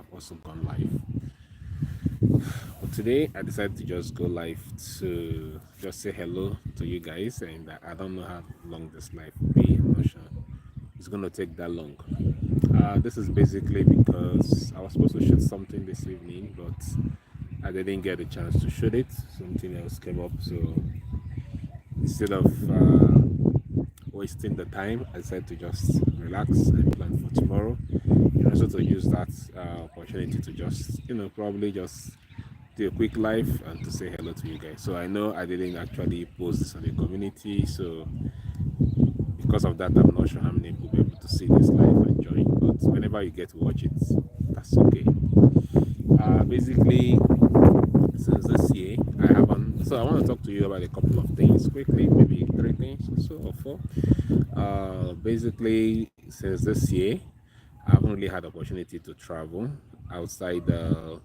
have also gone live. But today I decided to just go live to just say hello to you guys, and I don't know how long this live will be. I'm not sure it's going to take that long. This is basically because I was supposed to shoot something this evening, but I didn't get a chance to shoot it. Something else came up, so instead of wasting the time, I decided to just relax and plan for tomorrow, and also to use that opportunity to just, probably just do a quick live and to say hello to you guys. So I know I didn't actually post this on the community, so because of that, I'm not sure how many people will be able to see this live and join. But whenever you get to watch it, that's okay. Basically, since this year, I haven't. So I want to talk to you about a couple of things quickly, maybe three things or so, or four. Basically, since this year, I haven't really had opportunity to travel outside of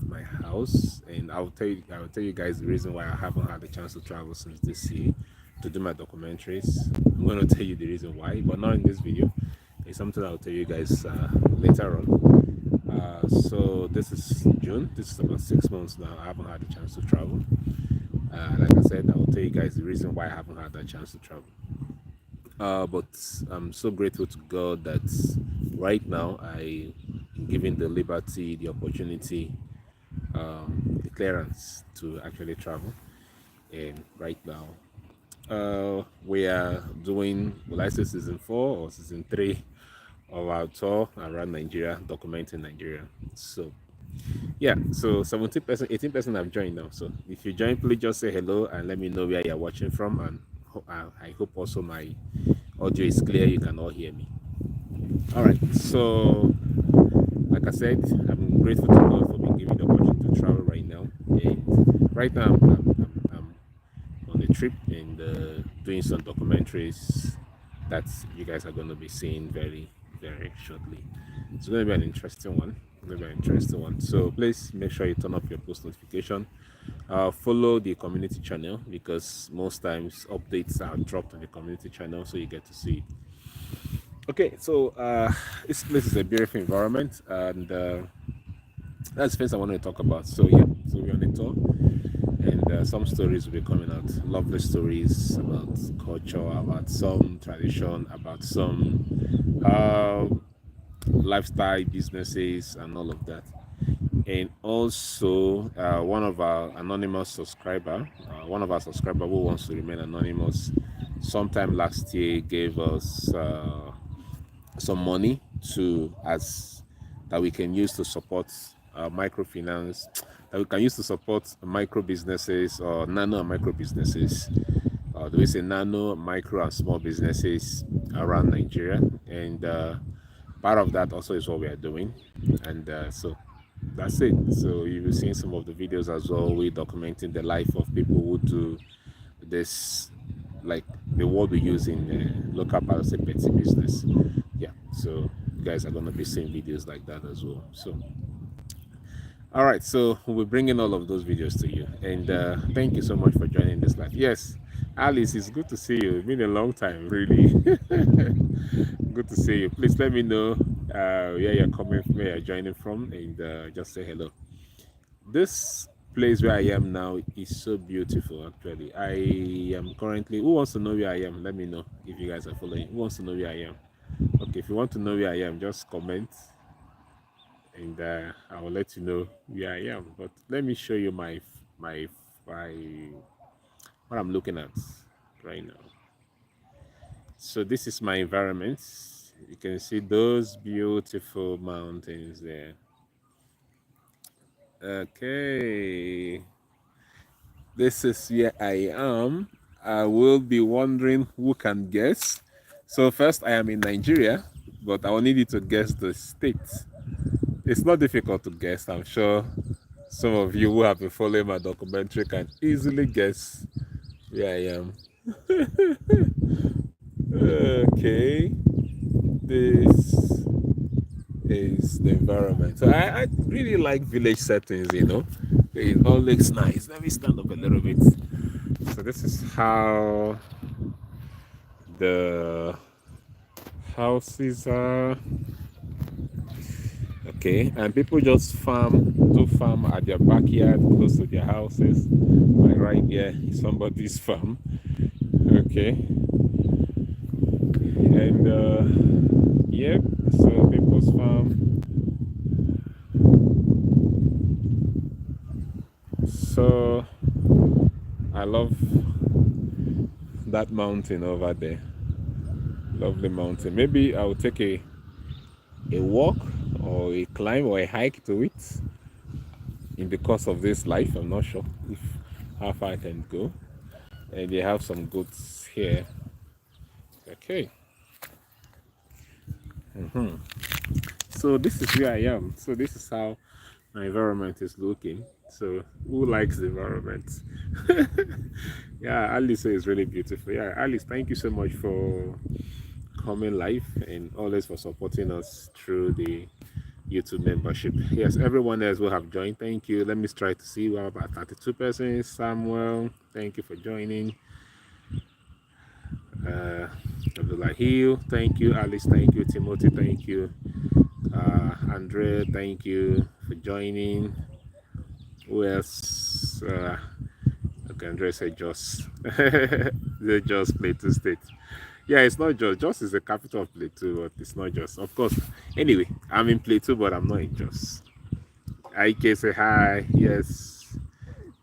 my house, and I will tell you guys the reason why I haven't had the chance to travel since this year to do my documentaries. I'm going to tell you the reason why, but not in this video. It's something I'll tell you guys later on. So this is June. This is about 6 months now. I haven't had a chance to travel. Like I said, I'll tell you guys the reason why I haven't had that chance to travel. But I'm so grateful to God that right now I am given the liberty, the opportunity, the clearance to actually travel. And right now, we are doing, will I say season 4 or season 3 of our tour around Nigeria, documenting Nigeria. So yeah, so 17%, 18% have joined now. So if you join, please just say hello and let me know where you're watching from. And I hope also my audio is clear, you can all hear me. All right, so like I said, I'm grateful to God for being given the opportunity to travel right now. And right now, I'm on a trip and doing some documentaries that you guys are going to be seeing very, very shortly. It's going to be an interesting one. So please make sure you turn up your post notification. Follow the community channel because most times updates are dropped on the community channel, so you get to see it. Okay, so this place is a beautiful environment, and that's the things I want to talk about. So yeah, so we're on a tour, and some stories will be coming out. Lovely stories about culture, about some tradition, about some lifestyle businesses, and all of that. And also, one of our subscriber who wants to remain anonymous, sometime last year gave us some money to as that we can use to support microfinance, that we can use to support micro businesses or nano and micro businesses. Do we say nano, micro, and small businesses around Nigeria? And part of that also is what we are doing. And so that's it. So you will see some of the videos as well. We're documenting the life of people who do this, like the word we use in local participatory business. Yeah, so you guys are going to be seeing videos like that as well. So all right, so we'll be bringing all of those videos to you, and thank you so much for joining this live. Yes, Alice, it's good to see you. It's been a long time, really. Good to see you. Please let me know where you're coming from, where you're joining from, and just say hello. This place where I am now is so beautiful. Actually, I am currently. Who wants to know where I am? Let me know if you guys are following. Who wants to know where I am? Okay, if you want to know where I am, just comment, and I will let you know where I am. But let me show you my what I'm looking at right now. So this is my environment. You can see those beautiful mountains there. Okay, this is where I am. I will be wondering who can guess. So first, I am in Nigeria, but I will need you to guess the state. It's not difficult to guess. I'm sure some of you who have been following my documentary can easily guess where I am. Okay, this is the environment. So I really like village settings, It all looks nice. Let me stand up a little bit. So this is how the houses are. Okay, and people just do farm at their backyard, close to their houses. Like right here, somebody's farm. Okay, and yep, so people's farm. So I love that mountain over there. Lovely mountain. Maybe I'll take a walk or a climb or a hike to it in the course of this life. I'm not sure if how far I can go. And they have some goats here. Okay. So this is where I am. So this is how my environment is looking. So who likes the environment? Yeah, Alice is really beautiful. Yeah, Alice, thank you so much for coming live and always for supporting us through the YouTube membership. Yes, everyone else will have joined. Thank you. Let me try to see. We have about 32 persons. Samuel, thank you for joining. Abdullah, thank you. Alice, thank you. Timothy, thank you. Andre, thank you for joining. Who else? Okay, Andre said Jos. The Jos Plateau State. Yeah, it's not Jos. Jos is the capital of Plateau, but it's not Jos. Of course. Anyway, I'm in Plateau, but I'm not in Jos. Ike say hi. Yes.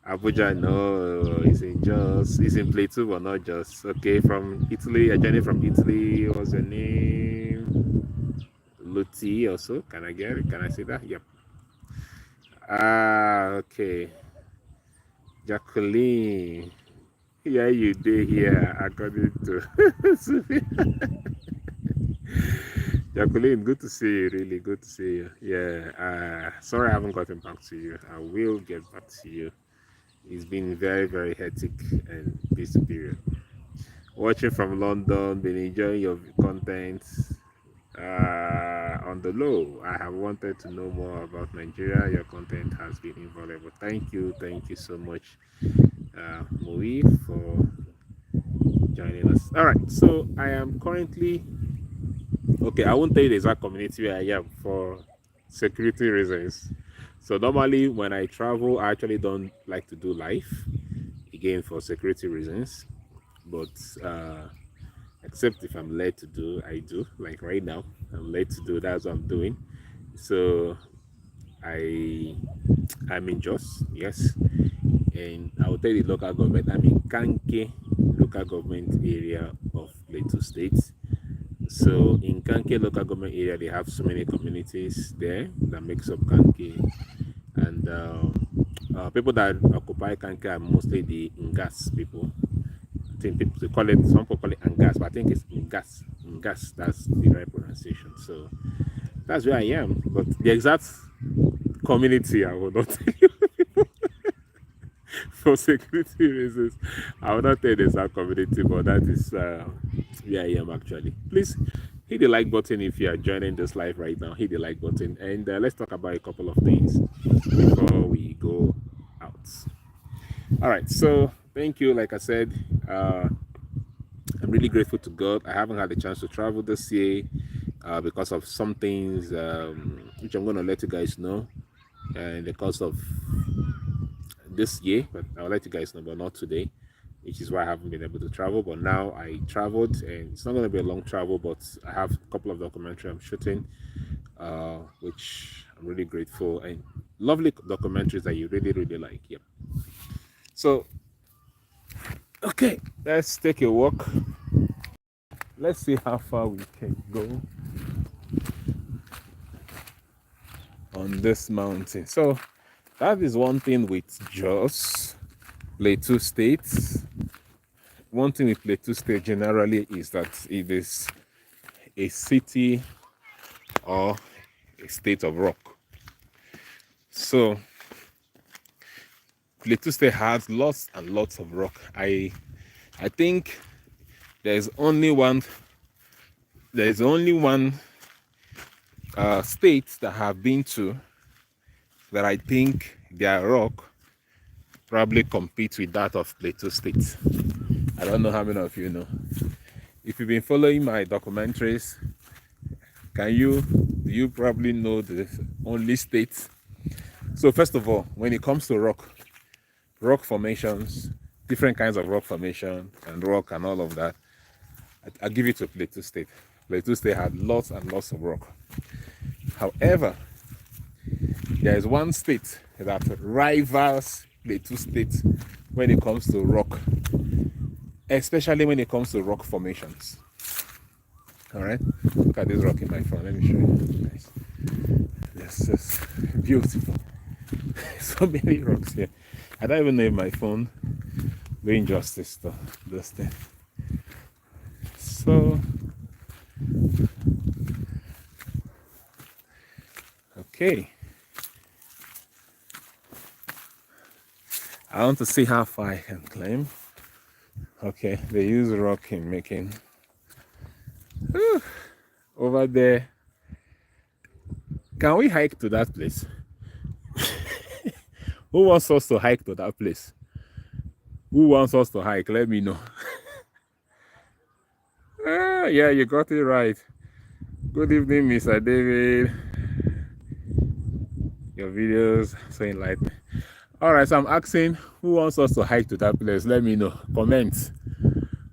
Abuja, no, it's in Jos. It's in Plateau, but not Jos. Okay, from Italy. A journey from Italy. What's your name? Luti also. Can I get it? Can I say that? Yep. Okay. Jacqueline. Yeah, you did here, according to Jacqueline. Good to see you. Really good to see you. Yeah. Sorry I haven't gotten back to you. I will get back to you. It's been very, very hectic and busy period. Watching from London, been enjoying your content. On the low, I have wanted to know more about Nigeria. Your content has been invaluable. Thank you so much, Mui, for joining us. All right, so I am currently okay. I won't tell you the exact community where I am for security reasons. So normally when I travel, I actually don't like to do live, again for security reasons, but except if I'm led to do, I do. Like right now, I'm led to do. That's what I'm doing. So I'm in Jos, yes, and I will tell the local government. I'm in Kanke local government area of Plateau State. So in Kanke local government area, they have so many communities there that makes up Kanke, and people that occupy Kanke are mostly the Ngas people. I think people call it, some people call it Angas, but I think it's Ngas. Ngas, that's the right pronunciation. So that's where I am. But the exact community, I will not tell you. For security reasons, I will not tell you the exact community, but that is where I am actually. Please hit the like button if you are joining this live right now. Hit the like button, and let's talk about a couple of things before we go out. All right, so thank you. Like I said, I'm really grateful to God. I haven't had the chance to travel this year because of some things which I'm going to let you guys know in the course of this year, but I'll let you guys know, but not today, which is why I haven't been able to travel. But now I traveled, and it's not going to be a long travel, but I have a couple of documentaries I'm shooting, which I'm really grateful, and lovely documentaries that you really, really like. Yep. So, okay, let's take a walk. Let's see how far we can go on this mountain. So, that is one thing with Jos, Plateau State. One thing with Plateau State generally is that it is a city or a state of rock. So, Plateau State has lots and lots of rock. I think there's only one state that I have been to that I think their rock probably competes with that of Plateau State. I don't know how many of you know. If you've been following my documentaries, can you Do you probably know the only state? So first of all, when it comes to rock formations, different kinds of rock formation and rock and all of that, I'll give it to Plateau State. Plateau State had lots and lots of rock. However, there is one state that rivals Plateau State when it comes to rock, especially when it comes to rock formations. All right, look at this rock in my phone. Let me show you. Nice. This is beautiful. So many rocks here. I don't even know if my phone doing justice to this thing. So, okay. I want to see how far I can climb. Okay, they use rock in making. Whew. Over there. Can we hike to that place? Who wants us to hike to that place? Who wants us to hike? Let me know. Yeah, you got it right. Good evening, Mr. David. Your videos so enlightening. All right, so I'm asking who wants us to hike to that place. Let me know. Comment.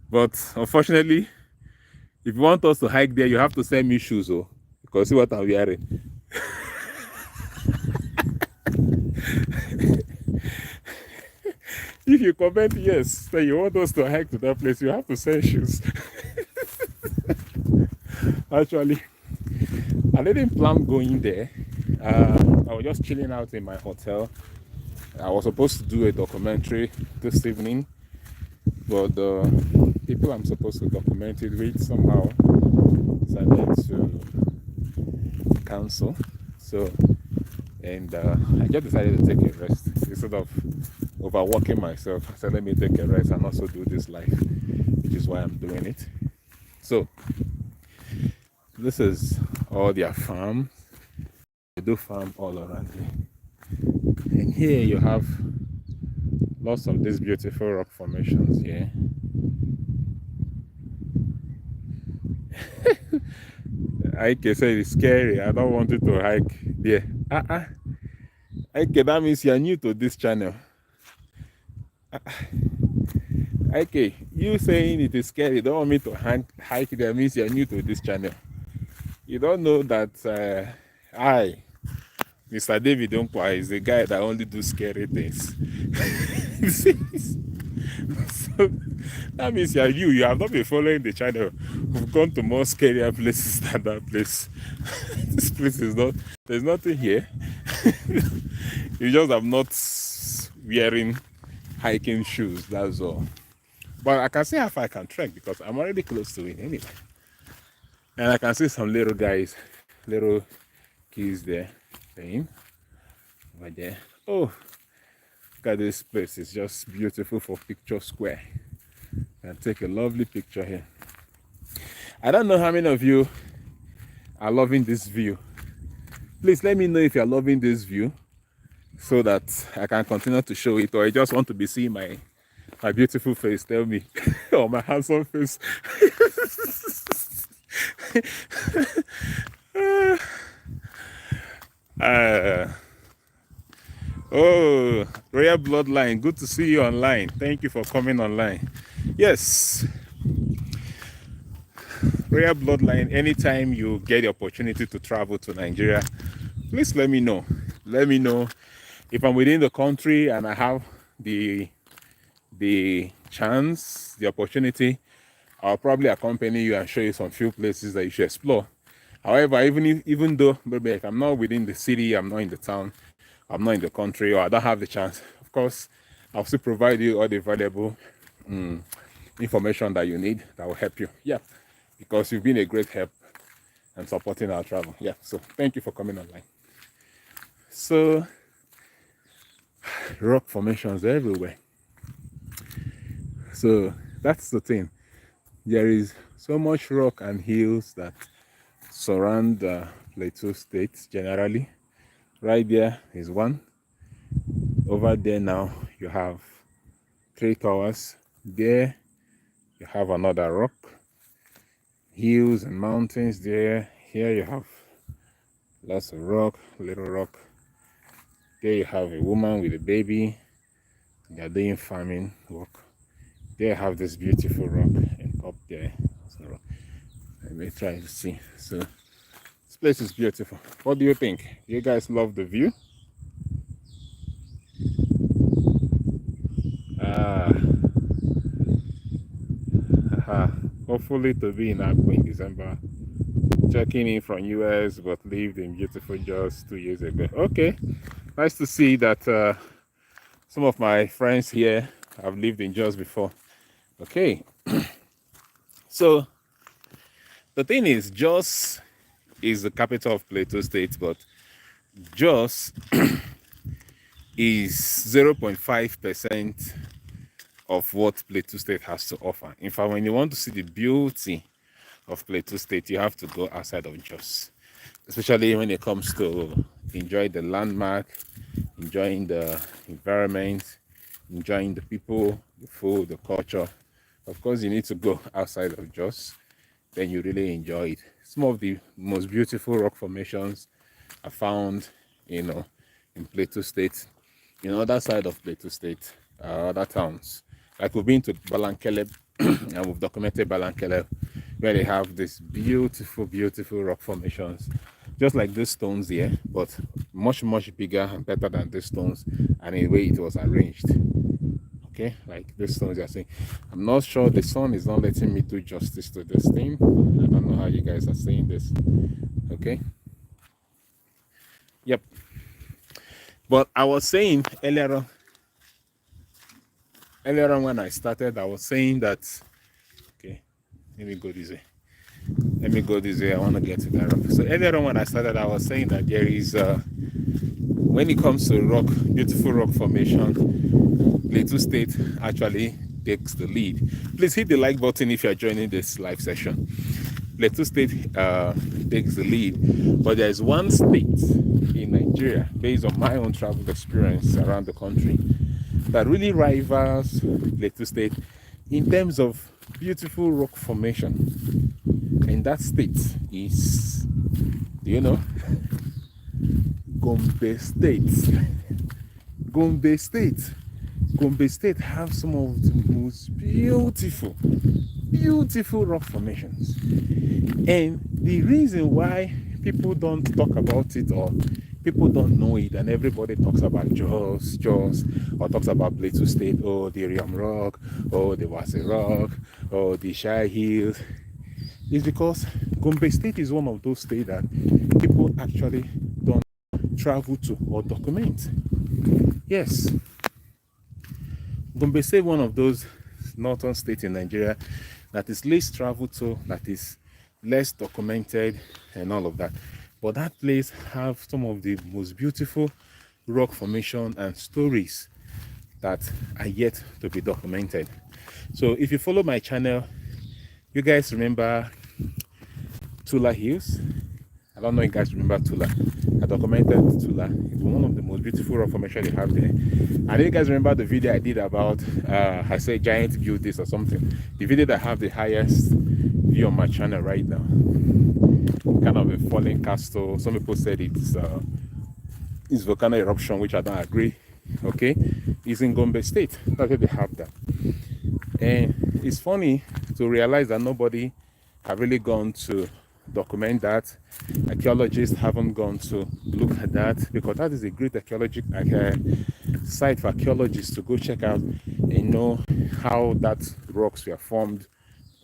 But unfortunately, if you want us to hike there, you have to send me shoes, oh, because see what I'm wearing. If you comment yes, then you want us to hike to that place, you have to send shoes. Actually, I didn't plan going there. I was just chilling out in my hotel. I was supposed to do a documentary this evening, but the people I'm supposed to document it with somehow decided to cancel. So, and I just decided to take a rest instead of overworking myself. I said, let me take a rest and also do this live, which is why I'm doing it. So, this is all their farm. They do farm all around here. And here you have lots of these beautiful rock formations here. Ike said it's scary. I don't want you to hike there. Ike, that means you're new to this channel. Ike, you saying it is scary, don't want me to hike there means you're new to this channel. You don't know that Mr. David Nkwa is a guy that only do scary things. So that means you have not been following the channel. We've gone to more scarier places than that place. This place is not, there's nothing here. You just have not wearing hiking shoes, that's all. But I can see how far I can trek because I'm already close to it anyway. And I can see some little guys, little kids there playing over there. Oh, look at this place. It's just beautiful for picture square. And take a lovely picture here. I don't know how many of you are loving this view. Please let me know if you're loving this view so that I can continue to show it, or I just want to be seeing my beautiful face. Tell me. Or my handsome face. Oh, Royal Bloodline, good to see you online. Thank you for coming online. Yes, Royal Bloodline, anytime you get the opportunity to travel to Nigeria, please let me know. Let me know if I'm within the country and I have the chance, the opportunity. I'll probably accompany you and show you some few places that you should explore. However, even though maybe if I'm not within the city, I'm not in the town, I'm not in the country, or I don't have the chance, of course, I'll still provide you all the valuable information that you need that will help you. Yeah, because you've been a great help and supporting our travel. Yeah, so thank you for coming online. So, rock formations everywhere. So that's the thing. There is so much rock and hills that surround the Plateau State generally. Right there is one. Over there now you have 3 towers. There you have another rock. Hills and mountains there. Here you have Lots of rock, little rock. There you have a woman with a baby. They're doing farming work. There you have this beautiful rock, and up there, so let me try to see. So this place is beautiful. What do you think? You guys love the view? Hopefully to be in Akwa in December. Checking in from US, but lived in beautiful Jos 2 years ago. Okay, nice to see that some of my friends here have lived in Jos before. Okay, so the thing is, Jos is the capital of Plateau State, but Jos is 0.5% of what Plateau State has to offer. In fact, when you want to see the beauty of Plateau State, you have to go outside of Jos, especially when it comes to enjoy the landmark, enjoying the environment, enjoying the people, the food, the culture. Of course, you need to go outside of Jos, then you really enjoy it. Some of the most beautiful rock formations are found, in Plateau State, other side of Plateau State, other towns. Like we've been to Balankele and we've documented Balankele, where they have these beautiful, beautiful rock formations, just like these stones here, but much, much bigger and better than these stones, and in the way it was arranged. Okay, like these stones you're seeing. I'm not sure, the sun is not letting me do justice to this thing. I don't know how you guys are seeing this. Okay. Yep. But I was saying earlier on when I started, I was saying that, okay, let me go this way. I want to get to that rock. So earlier on when I started, I was saying that there is, when it comes to rock, beautiful rock formation, Plateau State actually takes the lead. Please hit the like button if you're joining this live session. Plateau State takes the lead, but there is one state in Nigeria, based on my own travel experience around the country, that really rivals Plateau State in terms of beautiful rock formation. And that state is, do you know? Gombe State. Gombe State. Gombe State have some of the most beautiful rock formations. And the reason why people don't talk about it, or people don't know it, and everybody talks about Jos, or talks about Plateau State, or the Riam Rock, or the Wase Rock, or the Shire Hills, is because Gombe State is one of those states that people actually don't travel to or document. Yes, Gombe State, one of those northern states in Nigeria that is least traveled to, that is less documented, and all of that. But that place have some of the most beautiful rock formation and stories that are yet to be documented. So if you follow my channel, you guys remember Tula Hills? I don't know if you guys remember Tula. I documented Tula. It's one of the most beautiful rock formations they have there. And you guys remember the video I did about, I said giant view this or something. The video that have the highest view on my channel right now. Kind of a falling castle. Some people said it's volcano eruption, which I don't agree. Okay, it's in Gombe State. That's where they have that. And it's funny to realize that nobody have really gone to document that. Archaeologists haven't gone to look at that, because that is a great archaeological site for archaeologists to go check out and know how that rocks were formed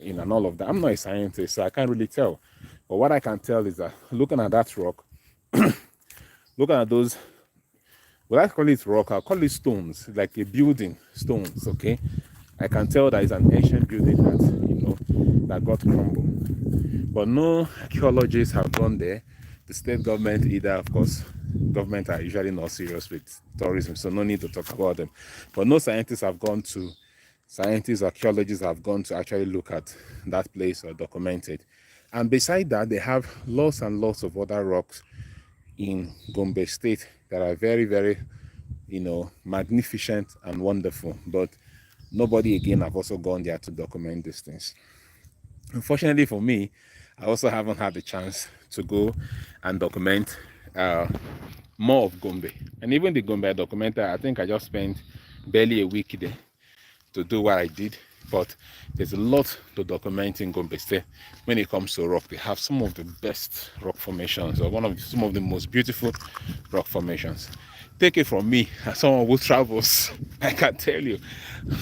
and all of that. I'm not a scientist, so I can't really tell. But what I can tell is that looking at that rock, looking at those, well, I call it rock, I'll call it stones, like a building, stones, okay? I can tell that it's an ancient building that, that got crumbled. But no archaeologists have gone there. The state government either, of course, government are usually not serious with tourism, so no need to talk about them. But no scientists, archaeologists have gone to actually look at that place or document it. And beside that, they have lots and lots of other rocks in Gombe State that are very, very, magnificent and wonderful. But nobody again have also gone there to document these things. Unfortunately for me, I also haven't had the chance to go and document more of Gombe. And even the Gombe I documented, I think I just spent barely a week there to do what I did. But there's a lot to document in Gombe State when it comes to rock. They have some of the best rock formations, or some of the most beautiful rock formations. Take it from me, as someone who travels, I can tell you.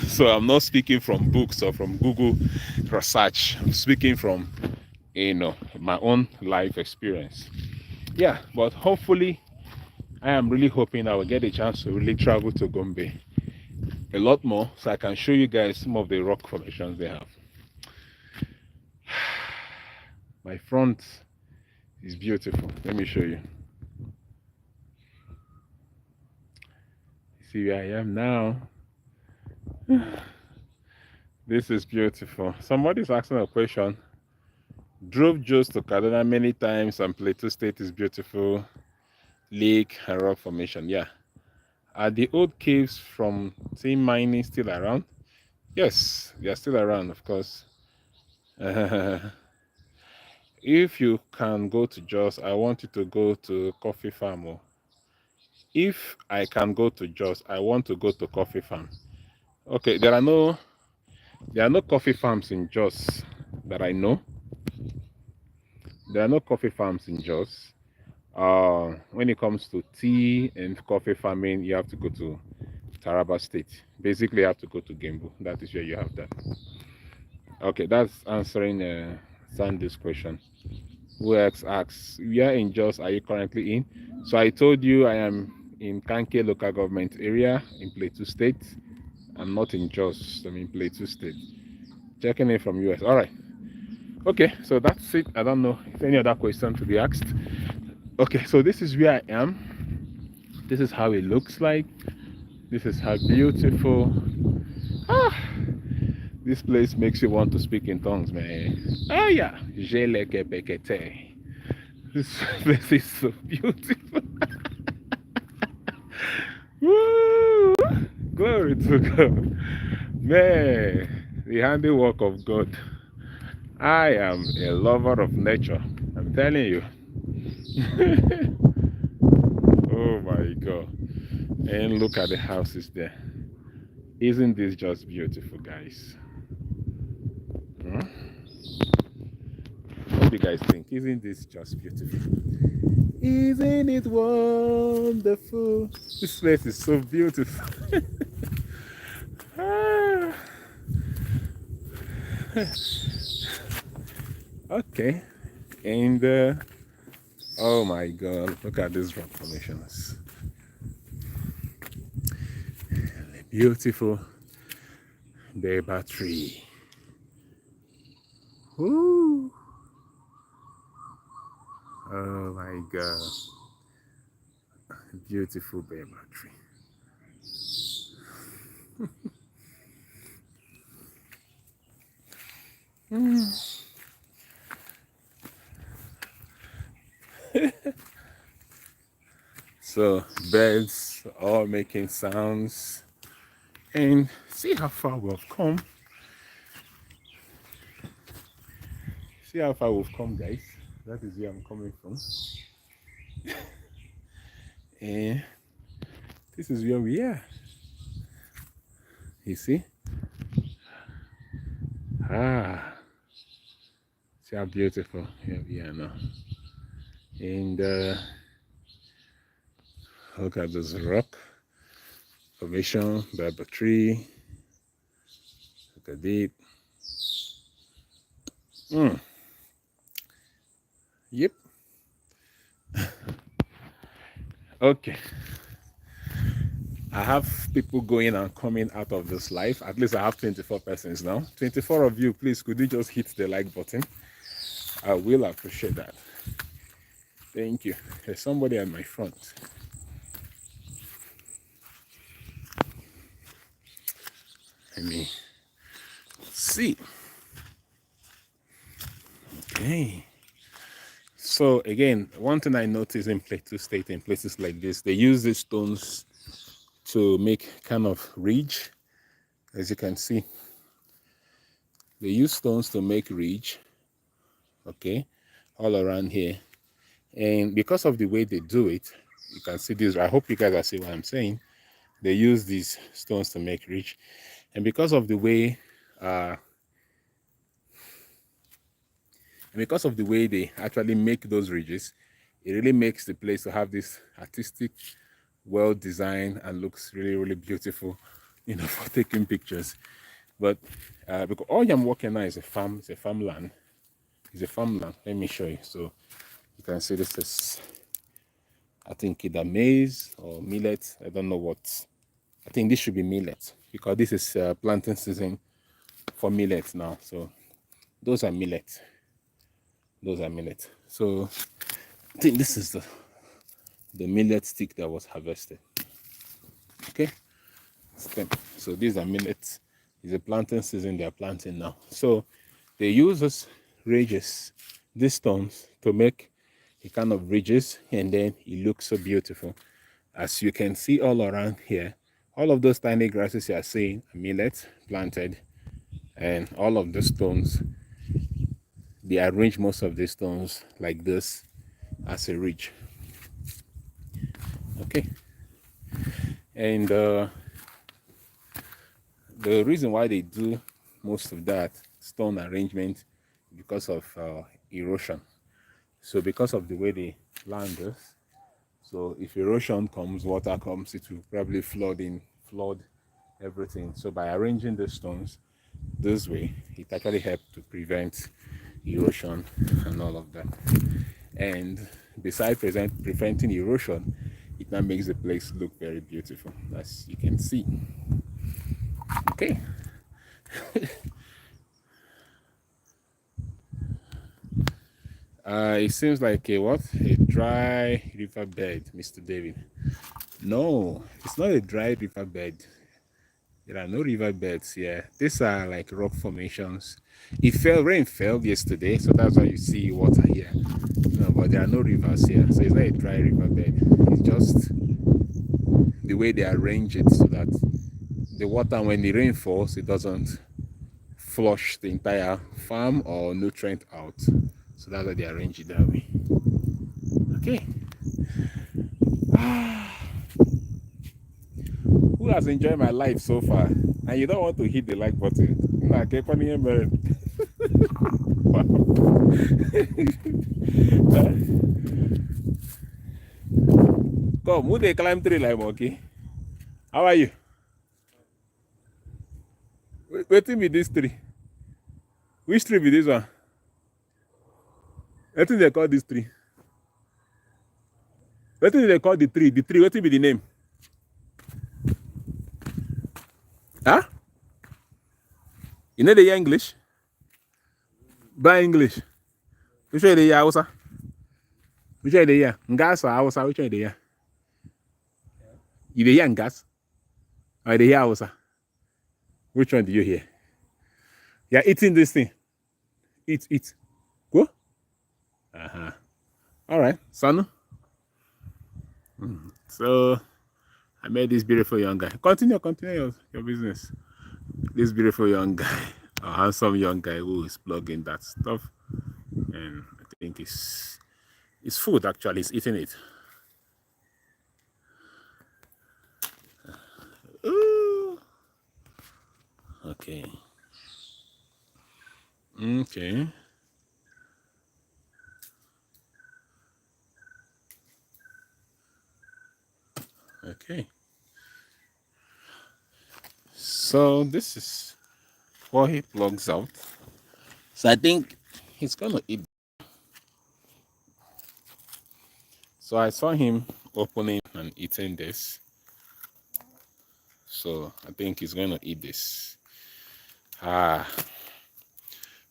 So I'm not speaking from books or from Google research. I'm speaking from, my own life experience. Yeah, but hopefully, I am really hoping I will get a chance to really travel to Gombe a lot more, so I can show you guys some of the rock formations they have. My front is beautiful. Let me show you. See where I am now. This is beautiful. Somebody's asking a question. Drove just to Kaduna many times, and Plateau State is beautiful. Lake and rock formation. Yeah. Are the old caves from tin mining still around? Yes, they are still around, of course. If you can go to Jos, I want you to go to Coffee Farm. If I can go to Jos, I want to go to Coffee Farm. Okay, there are no coffee farms in Jos that I know. There are no coffee farms in Jos. When it comes to tea and coffee farming, you have to go to Taraba State. Basically, you have to go to Gembu. That is where you have that. Okay, that's answering Sandy's question. Who else asks, where in Jos are you currently in? So I told you I am in Kanke local government area in Plateau State. I'm not in Jos, I'm in Plateau State. Checking in from US. All right. Okay, so that's it. I don't know if any other question to be asked. Okay, so this is where I am. This is how it looks like. This is how beautiful. This place makes you want to speak in tongues, man. Oh yeah. This place is so beautiful. Woo! Glory to God. Man, the handiwork of God. I am a lover of nature. I'm telling you. Oh my God. And look at the houses there. Isn't this just beautiful, guys? What do you guys think? Isn't this just beautiful? Isn't it wonderful? This place is so beautiful. Okay. And oh my God, look at these rock formations. Beautiful baobab tree. Ooh. Oh my God. Beautiful baobab tree. So birds all making sounds, and see how far we've come. See how far we've come, guys. That is where I'm coming from. And this is where we are. You see? See how beautiful here we are now. And look at this rock formation, baobab tree. Look at it. Yep. Okay. I have people going and coming out of this live. At least I have 24 persons now. 24 of you, please, could you just hit the like button? I will appreciate that. Thank you. There's somebody at my front. Let me see. Okay. So again, one thing I noticed in Plateau State, in places like this, they use these stones to make kind of ridge. As you can see, they use stones to make ridge. okay, all around here. And because of the way they do it, you can see this. I hope you guys are seeing what I'm saying. They use these stones to make ridge, and because of the way they actually make those ridges, it really makes the place to have this artistic, well designed, and looks really, really beautiful, for taking pictures. But because all I'm working now is a farmland. It's a farmland. Let me show you. So you can see this is, I think, either maize or millet. I don't know what. I think this should be millet because this is planting season for millet now. So those are millet. Those are millet. So I think this is the millet stick that was harvested. Okay. Stem. So these are millets. It's a planting season. They are planting now. So they use these ridges, these stones, to make a kind of ridges, and then it looks so beautiful. As you can see all around here, all of those tiny grasses you are seeing are millet planted, and all of the stones, they arrange most of the stones like this as a ridge. Okay. And the reason why they do most of that stone arrangement because of erosion. So because of the way the land is, so if erosion comes, water comes, it will probably flood everything. So by arranging the stones this way, it actually helps to prevent erosion and all of that. And besides preventing erosion, it now makes the place look very beautiful, as you can see. Okay. It seems like a dry riverbed, Mr. David. No, it's not a dry riverbed. There are no riverbeds here. These are like rock formations. Rain fell yesterday, so that's why you see water here. No, but there are no rivers here, so it's not a dry riverbed. It's just the way they arrange it so that the water, when the rain falls, it doesn't flush the entire farm or nutrient out. So that's why they arrange it that way. Okay. Who has enjoyed my life so far? And you don't want to hit the like button. Come, who they climb tree like monkey? How are you? Waiting with this tree. Which tree be this one? What do they call this tree? What do they call the tree? The tree, what will be the name? Huh? You know the English? By English. Which one they Hausa? Which one they hear? Ngas or Hausa? Which one they hear? You they hear Ngas? Or they hear Hausa? Which one do you hear? You're eating this thing. Eat. Go. All right, son. So I met this beautiful young guy. Continue your business. This beautiful young guy, a handsome young guy who is plugging that stuff, and I think it's food actually. He's eating it. Ooh. Okay. Okay. So this is what he plugs out. So I think he's gonna eat. So I saw him opening and eating this. So I think he's gonna eat this.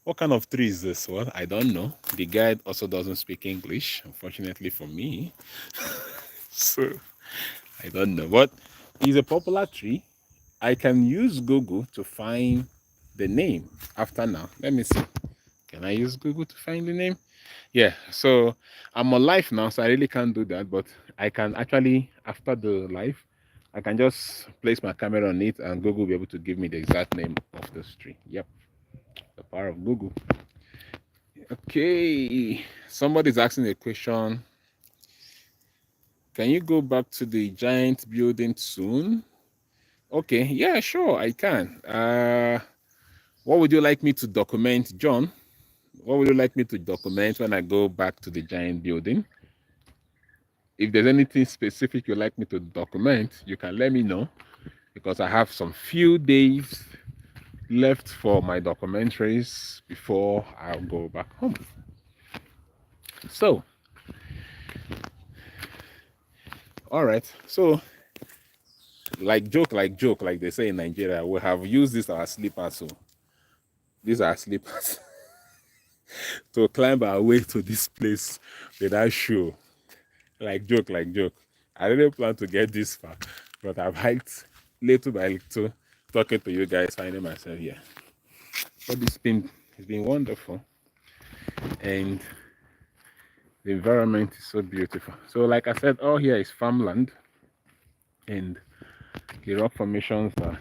What kind of tree is this? Well, I don't know. The guide also doesn't speak English, unfortunately for me. So I don't know. But it's a popular tree. I can use Google to find the name after now. Let me see. Can I use Google to find the name? Yeah, so I'm on live now, so I really can't do that. But I can actually, after the live, I can just place my camera on it and Google will be able to give me the exact name of this tree. Yep. The power of Google. Okay, somebody's asking a question. Can you go back to the giant building soon? Okay, yeah, sure, I can. What would you like me to document, John? What would you like me to document when I go back to the giant building? If there's anything specific you'd like me to document, you can let me know, because I have some few days left for my documentaries before I'll go back home. So, all right. So, like joke, like they say in Nigeria, we have used this our slippers. So, these are slippers to climb our way to this place without shoe. Like joke. I didn't plan to get this far, but I've hiked little by little, talking to you guys, finding myself here. But it's been wonderful, and the environment is so beautiful. So, like I said, all here is farmland, and the rock formations are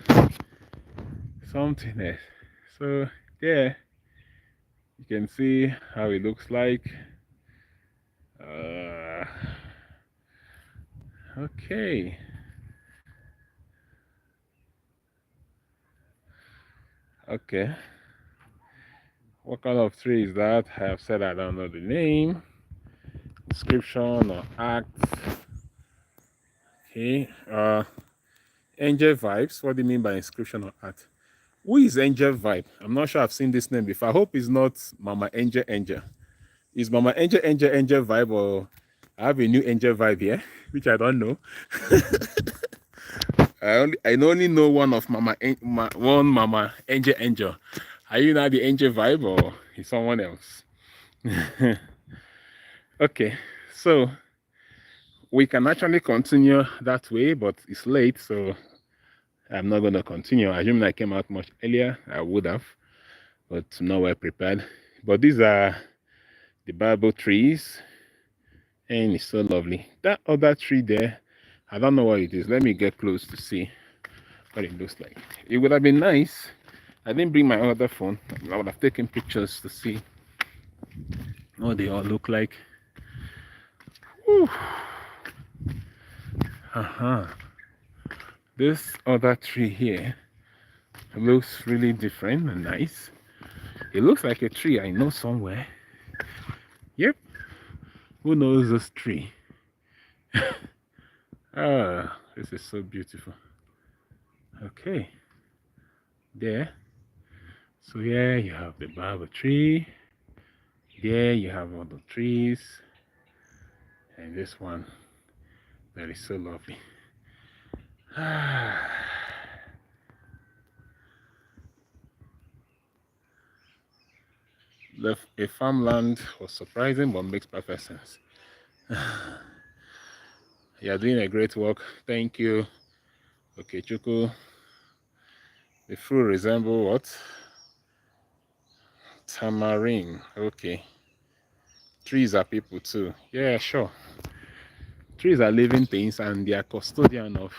something else. So, yeah, you can see how it looks like. Okay. Okay. What kind of tree is that? I have said I don't know the name, description, or act. Okay. Angel Vibes. What do you mean by inscription or art? Who is Angel Vibe? I'm not sure I've seen this name before. I hope it's not Mama Angel. Is Mama Angel Vibe, or I have a new Angel Vibe here, which I don't know. I only know one of Mama Angel. Are you now the Angel Vibe, or is someone else? Okay, so we can actually continue that way, but it's late, so I'm not going to continue. Assuming I came out much earlier, I would have, but not well prepared. But these are the Bible trees, and it's so lovely. That other tree there, I don't know what it is. Let me get close to see what it looks like. It would have been nice. I didn't bring my other phone. I would have taken pictures to see what they all look like. This other tree here looks really different and nice. It looks like a tree I know somewhere. Yep. Who knows this tree? This is so beautiful. Okay. There. So here you have the Bible tree. There you have all the trees. And this one that is so lovely. A farmland was surprising, but makes perfect sense. You're doing a great work. Thank you. Okay, Chuku. The fruit resemble what? Tamarind. Okay. Trees are people too. Yeah, sure. Trees are living things, and they are custodian of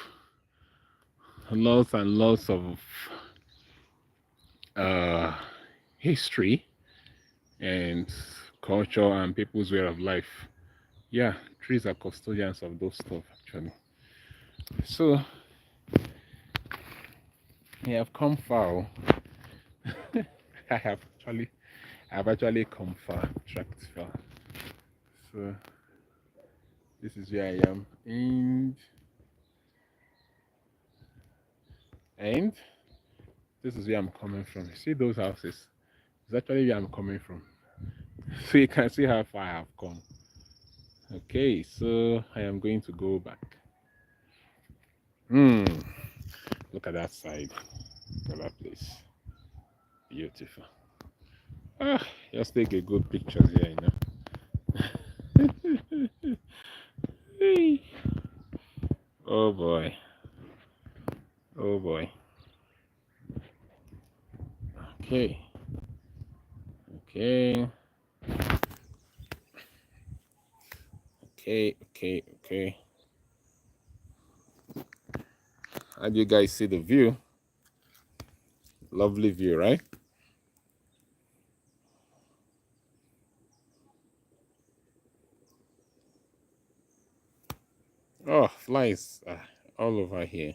lots and lots of history and culture and people's way of life. Yeah, trees are custodians of those stuff actually. So I have come far. I've actually come far, tracked far. So this is where I am, and this is where I'm coming from. See those houses? It's actually where I'm coming from. So you can see how far I have come. Okay, so I am going to go back. Look at that side. Look at that place. Beautiful. Just take a good picture here, you know. Hey. Oh boy. Oh boy. Okay. Okay. Okay. How do you guys see the view? Lovely view, right? Oh, flies are all over here.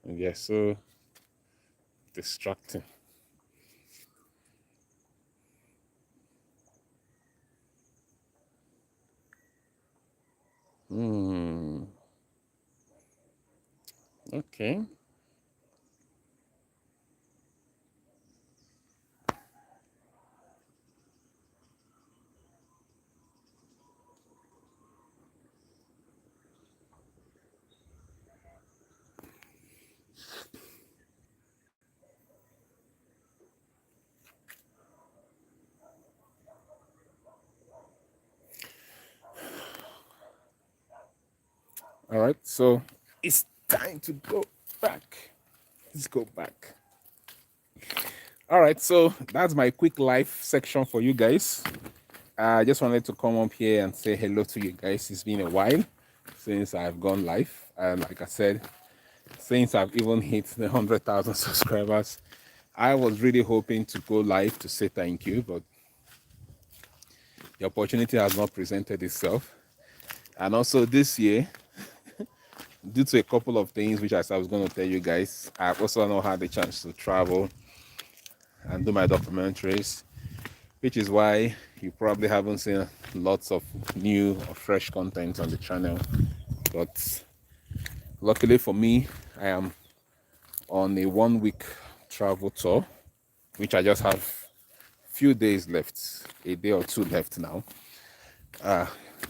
And they're so distracting. Okay. All right. So it's time to go back. Let's go back. All right. So that's my quick life section for you guys. I just wanted to come up here and say hello to you guys. It's been a while since I've gone live. And like I said, since I've even hit the 100,000 subscribers, I was really hoping to go live to say thank you, but the opportunity has not presented itself. And also this year, due to a couple of things which I was going to tell you guys, I've also not had the chance to travel and do my documentaries, which is why you probably haven't seen lots of new or fresh content on the channel. But luckily for me, I am on a 1-week travel tour, which I just have few days left, a day or two left now.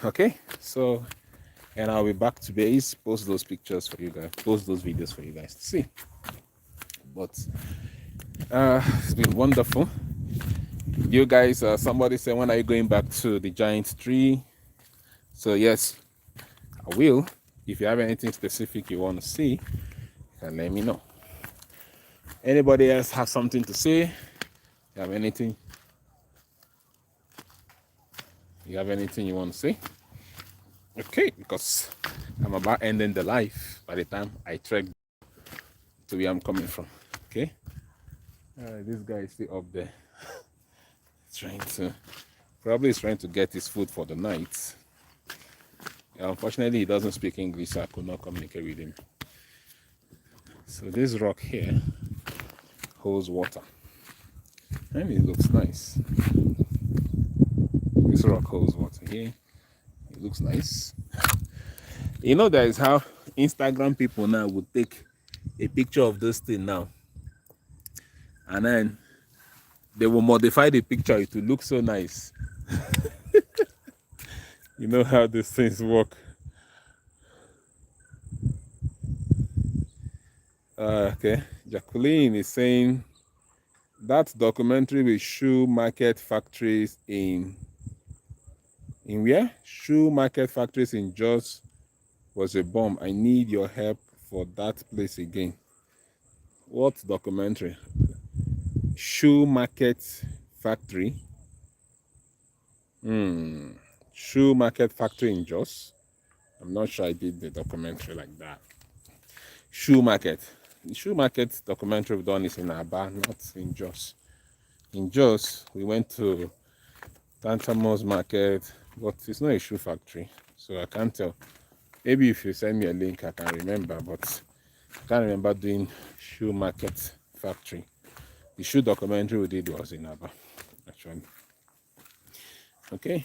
Okay, so, and I'll be back to base, post those pictures for you guys, post those videos for you guys to see. But it's been wonderful. You guys, somebody said, when are you going back to the giant tree? So yes, I will. If you have anything specific you want to see, you can let me know. Anybody else have something to say? You have anything? You have anything you want to say? Okay, because I'm about ending the life by the time I trek to where I'm coming from. Okay. This guy is still up there. Probably trying to get his food for the night. Unfortunately, he doesn't speak English, so I could not communicate with him. So this rock here holds water, and it looks nice. This rock holds water here. It looks nice. You know, that is how Instagram people now would take a picture of this thing now, and then they will modify the picture. It will look so nice. You know how these things work. Okay, Jacqueline is saying that documentary with shoe market factories in where? Shoe market factories in Jos was a bomb. I need your help for that place again. What documentary? Shoe market factory. Shoe market factory in Jos. I'm not sure I did the documentary like that. Shoe market. The shoe market documentary we've done is in Aba, not in Jos. In Jos, we went to Tantamo's market, but it's not a shoe factory, so I can't tell. Maybe if you send me a link, I can remember, but I can't remember doing shoe market factory. The shoe documentary we did was in Aba, actually. Okay.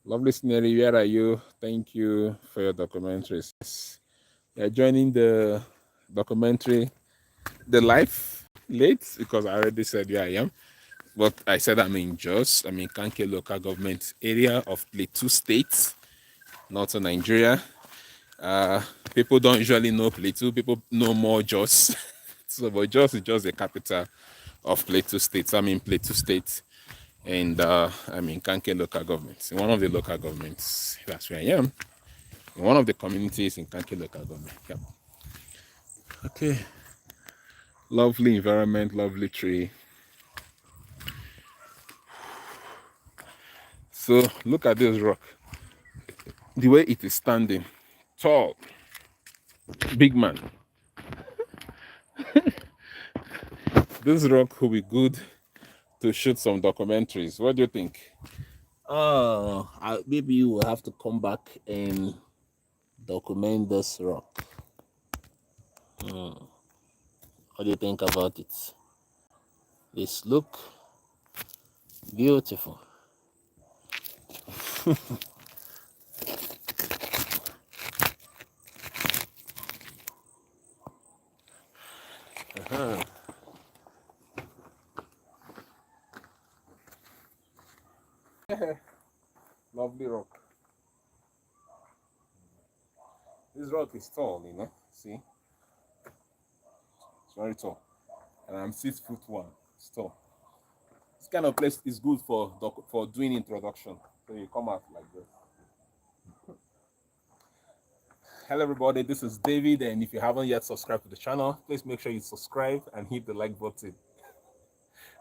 Lovely scenery, where are you? Thank you for your documentaries. You're joining the documentary, the life late, because I already said where I am. But I said I'm in Jos. I'm in Kanke local government area of Plateau State, northern Nigeria. People don't usually know Plateau. People know more Jos. So, but Jos is just the capital of Plateau State. So I'm in Plateau State, and I'm in Kanke local government. In one of the local governments, that's where I am. In one of the communities in Kanke local government. Yep. Okay. Lovely environment, lovely tree. So look at this rock. The way it is standing, tall, big man. This rock will be good to shoot some documentaries. What do you think? Maybe you will have to come back and document this rock. What do you think about it? This look beautiful. Lovely rock. This rock is tall, you know. See, it's very tall, and I'm 6'1". It's tall. This kind of place is good for doing introduction. So you come out like this. Hello everybody, this is David, and if you haven't yet subscribed to the channel, please make sure you subscribe and hit the like button.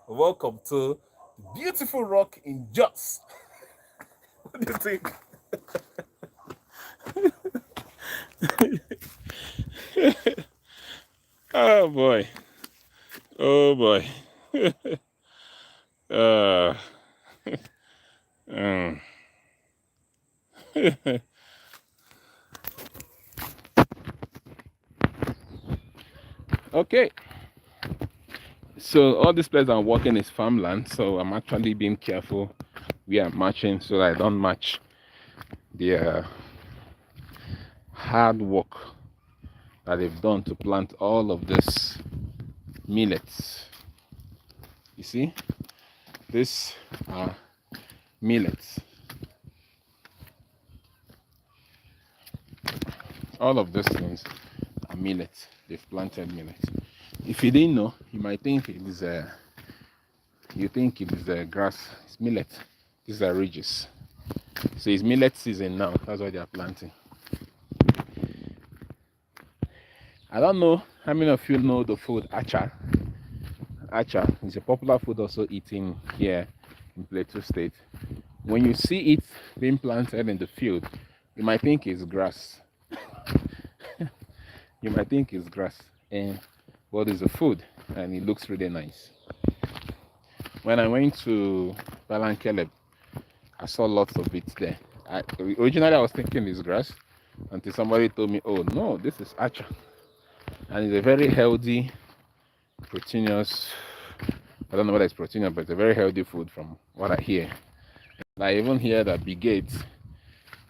Welcome to the beautiful rock in Jos. What do you think? Oh boy. Oh boy. Okay. So all this place I'm walking is farmland, so I'm actually being careful where I'm matching so that I don't match the hard work that they've done to plant all of this millets. You see, these are millets. All of these things are millets. They've planted millets. If you didn't know, you might think it is a grass. It's millet. These are ridges. So it's millet season now. That's why they are planting. I don't know how many of you know the food acha. Acha is a popular food also eaten here in Plateau State. When you see it being planted in the field, you might think it's grass. You might think it's grass, and what is the food? And it looks really nice. When I went to Balankele, I saw lots of it there. Originally, I was thinking it's grass until somebody told me, "Oh no, this is acha," and it's a very healthy, proteinous. I don't know whether it's proteinous, but it's a very healthy food from what I hear. And I even hear that Brigade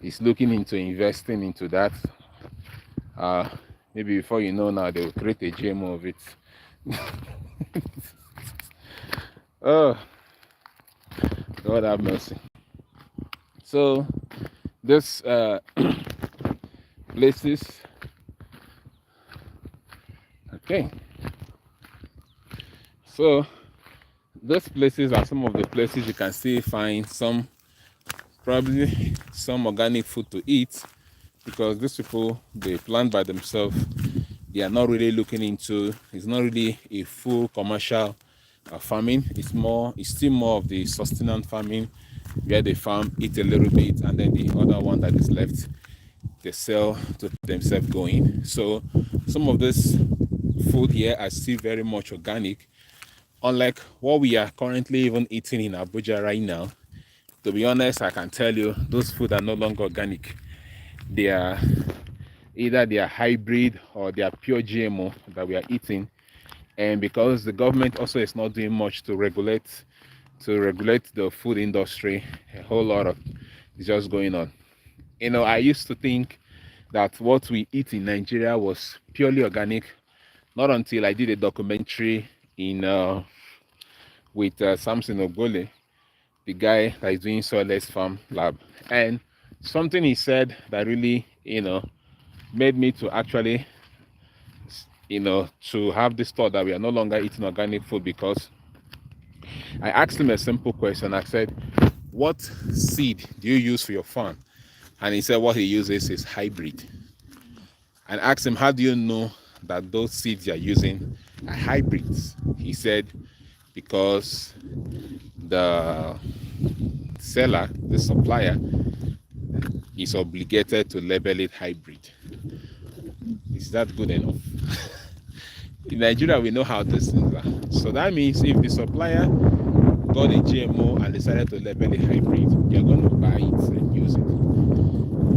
is looking into investing into that. Maybe before you know now, they will create a GMO of it. Oh, God have mercy. So, this places. Okay. So, those places are some of the places you can still find probably some organic food to eat, because these people, they plant by themselves. They are not really looking into, it's not really a full commercial farming. It's still more of the sustenance farming, where they farm, eat a little bit, and then the other one that is left, they sell to keep themselves going. So some of this food here are still very much organic, unlike what we are currently even eating in Abuja right now. To be honest, I can tell you, those food are no longer organic. They are either hybrid or they are pure GMO that we are eating. And because the government also is not doing much to regulate the food industry, a whole lot of is just going on. You know, I used to think that what we eat in Nigeria was purely organic, not until I did a documentary with Samson Ogbole, the guy that is doing Soilless Farm Lab, and something he said that really, made me to actually, to have this thought that we are no longer eating organic food, because I asked him a simple question. I said, what seed do you use for your farm? And he said what he uses is hybrid. And I asked him, how do you know that those seeds you're using are hybrids? He said, because the seller, the supplier, is obligated to label it hybrid. Is that good enough? In Nigeria, we know how these things are. So that means if the supplier got a GMO and decided to label it hybrid, they're going to buy it and use it.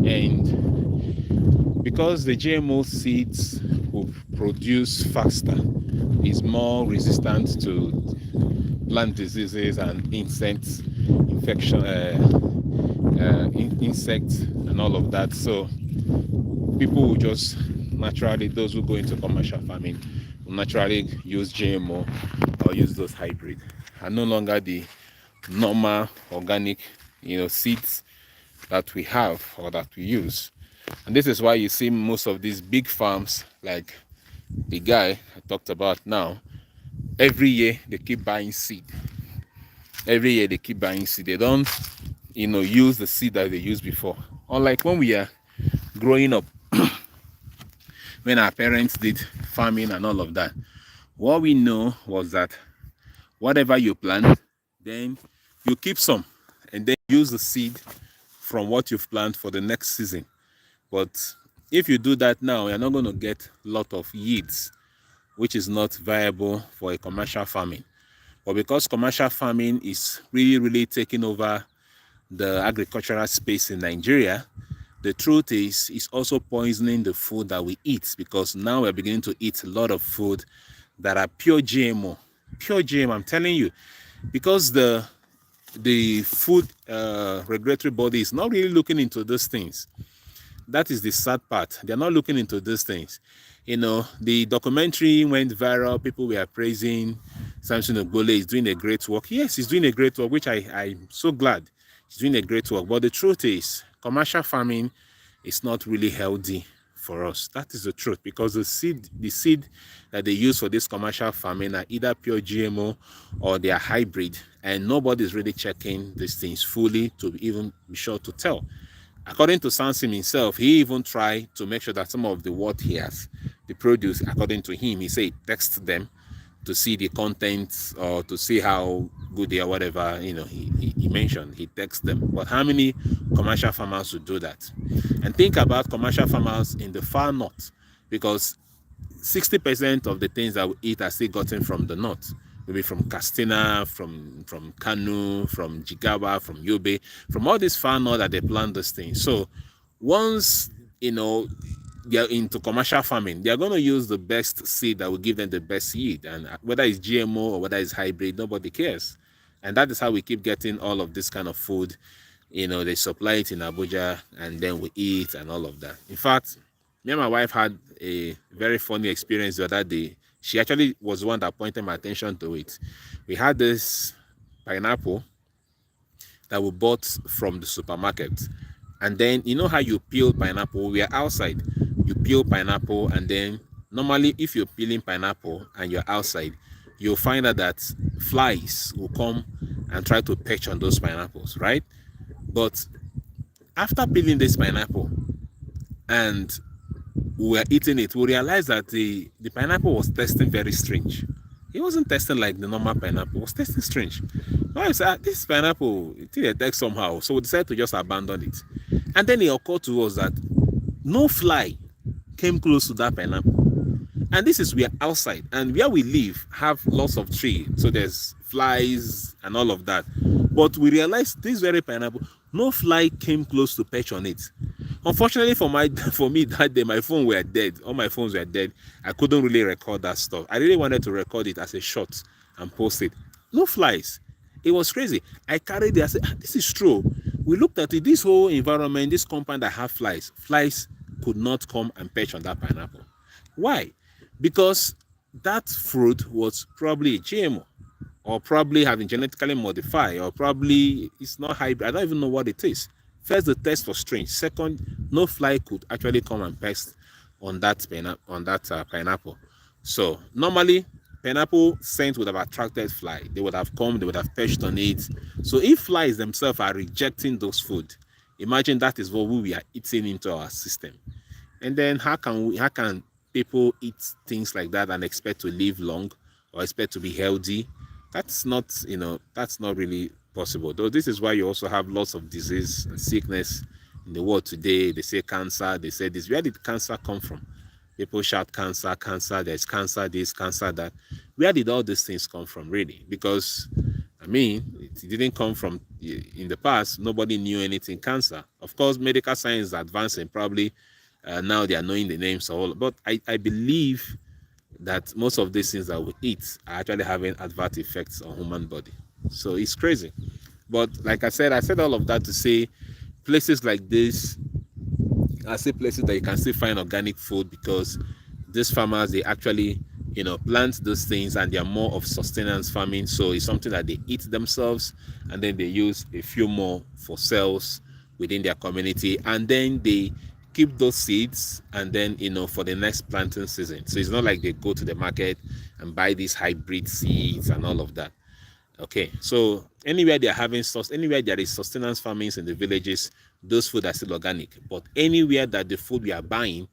And because the GMO seeds will produce faster, is more resistant to plant diseases and insects, insects and all of that. So people will just naturally, those who go into commercial farming will naturally use GMO or use those hybrid, and no longer the normal organic, seeds that we have or that we use. And this is why you see most of these big farms, like the guy I talked about now, every year they keep buying seed. Every year they keep buying seed. They don't, use the seed that they used before. Unlike when we are growing up, when our parents did farming and all of that, what we know was that whatever you plant, then you keep some and then use the seed from what you've planted for the next season. But if you do that now, you're not going to get a lot of yields, which is not viable for a commercial farming. But because commercial farming is really, really taking over the agricultural space in Nigeria, the truth is, it's also poisoning the food that we eat, because now we're beginning to eat a lot of food that are pure GMO. Pure GMO, I'm telling you, because the food regulatory body is not really looking into those things. That is the sad part. They're not looking into these things. The documentary went viral. People were praising Samson Ogbole. He's doing a great work. Yes, he's doing a great work, which I'm so glad. He's doing a great work. But the truth is, commercial farming is not really healthy for us. That is the truth, because the seed that they use for this commercial farming are either pure GMO or they are hybrid, and nobody's really checking these things fully to even be sure to tell. According to Samson himself, he even tried to make sure that some of what he has, the produce, according to him, he said, text them to see the contents or to see how good they are, whatever, he mentioned, he texts them. But how many commercial farmers would do that? And think about commercial farmers in the far north, because 60% of the things that we eat are still gotten from the north. Maybe from Castina, from Kanu, from Jigawa, from Yobe, from all this far north that they plant these things. So once, they're into commercial farming, they're going to use the best seed that will give them the best yield. And whether it's GMO or whether it's hybrid, nobody cares. And that is how we keep getting all of this kind of food. They supply it in Abuja and then we eat and all of that. In fact, me and my wife had a very funny experience the other day. She actually was the one that pointed my attention to it. We had this pineapple that we bought from the supermarket. And then, how you peel pineapple? We are outside. You peel pineapple, and then normally if you're peeling pineapple and you're outside, you'll find out that flies will come and try to perch on those pineapples, right? But after peeling this pineapple and we were eating it, we realized that the pineapple was tasting very strange. It wasn't tasting like the normal pineapple. It was tasting strange. I said, this pineapple, it tastes somehow. So we decided to just abandon it. And then it occurred to us that no fly came close to that pineapple. And this is, we are outside. And where we live have lots of trees. So there's flies and all of that. But we realized this very pineapple, no fly came close to perch on it. Unfortunately for me that day, my phone were dead. All my phones were dead. I couldn't really record that stuff. I really wanted to record it as a shot and post it. No flies. It was crazy. I carried it. I said, this is true. We looked at it. This whole environment, this compound that have flies could not come and perch on that pineapple. Why? Because that fruit was probably a GMO, or probably having genetically modified, or probably it's not hybrid. I don't even know what it is. First, the test was strange. Second, no fly could actually come and perch on that pineapple. So normally, pineapple scent would have attracted fly. They would have come, they would have perched on it. So if flies themselves are rejecting those food, imagine that is what we are eating into our system. And then how can people eat things like that and expect to live long or expect to be healthy? That's not really possible. Though this is why you also have lots of disease and sickness in the world today. They say cancer, they say this. Where did cancer come from? People shout cancer, there's cancer this, cancer that. Where did all these things come from, really? Because I mean, it didn't come from in the past. Nobody knew anything cancer. Of course, medical science is advancing. Probably now they are knowing the names of all. But I believe that most of these things that we eat are actually having adverse effects on human body. So it's crazy. But like I said all of that to say places like this, I say places that you can still find organic food because these farmers, they actually, plant those things and they are more of sustenance farming. So it's something that they eat themselves and then they use a few more for sales within their community. And then they keep those seeds and then, for the next planting season. So it's not like they go to the market and buy these hybrid seeds and all of that. Okay, so anywhere they are having anywhere there is sustenance farming in the villages, those food are still organic. But anywhere that the food we are buying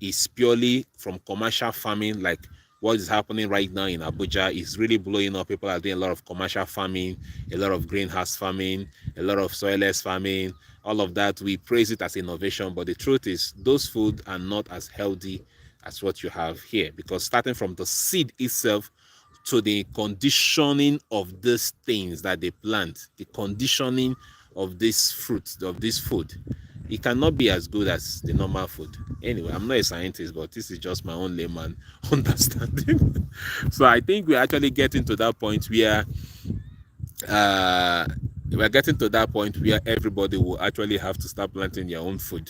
is purely from commercial farming, like what is happening right now in Abuja is really blowing up. People are doing a lot of commercial farming, a lot of greenhouse farming, a lot of soilless farming, all of that. We praise it as innovation, but the truth is those food are not as healthy as what you have here, because starting from the seed itself to the conditioning of these things that they plant, the conditioning of this fruit, of this food, it cannot be as good as the normal food. Anyway, I'm not a scientist, but this is just my own layman understanding. So I think we're actually getting to that point where we're getting to that point where everybody will actually have to start planting their own food.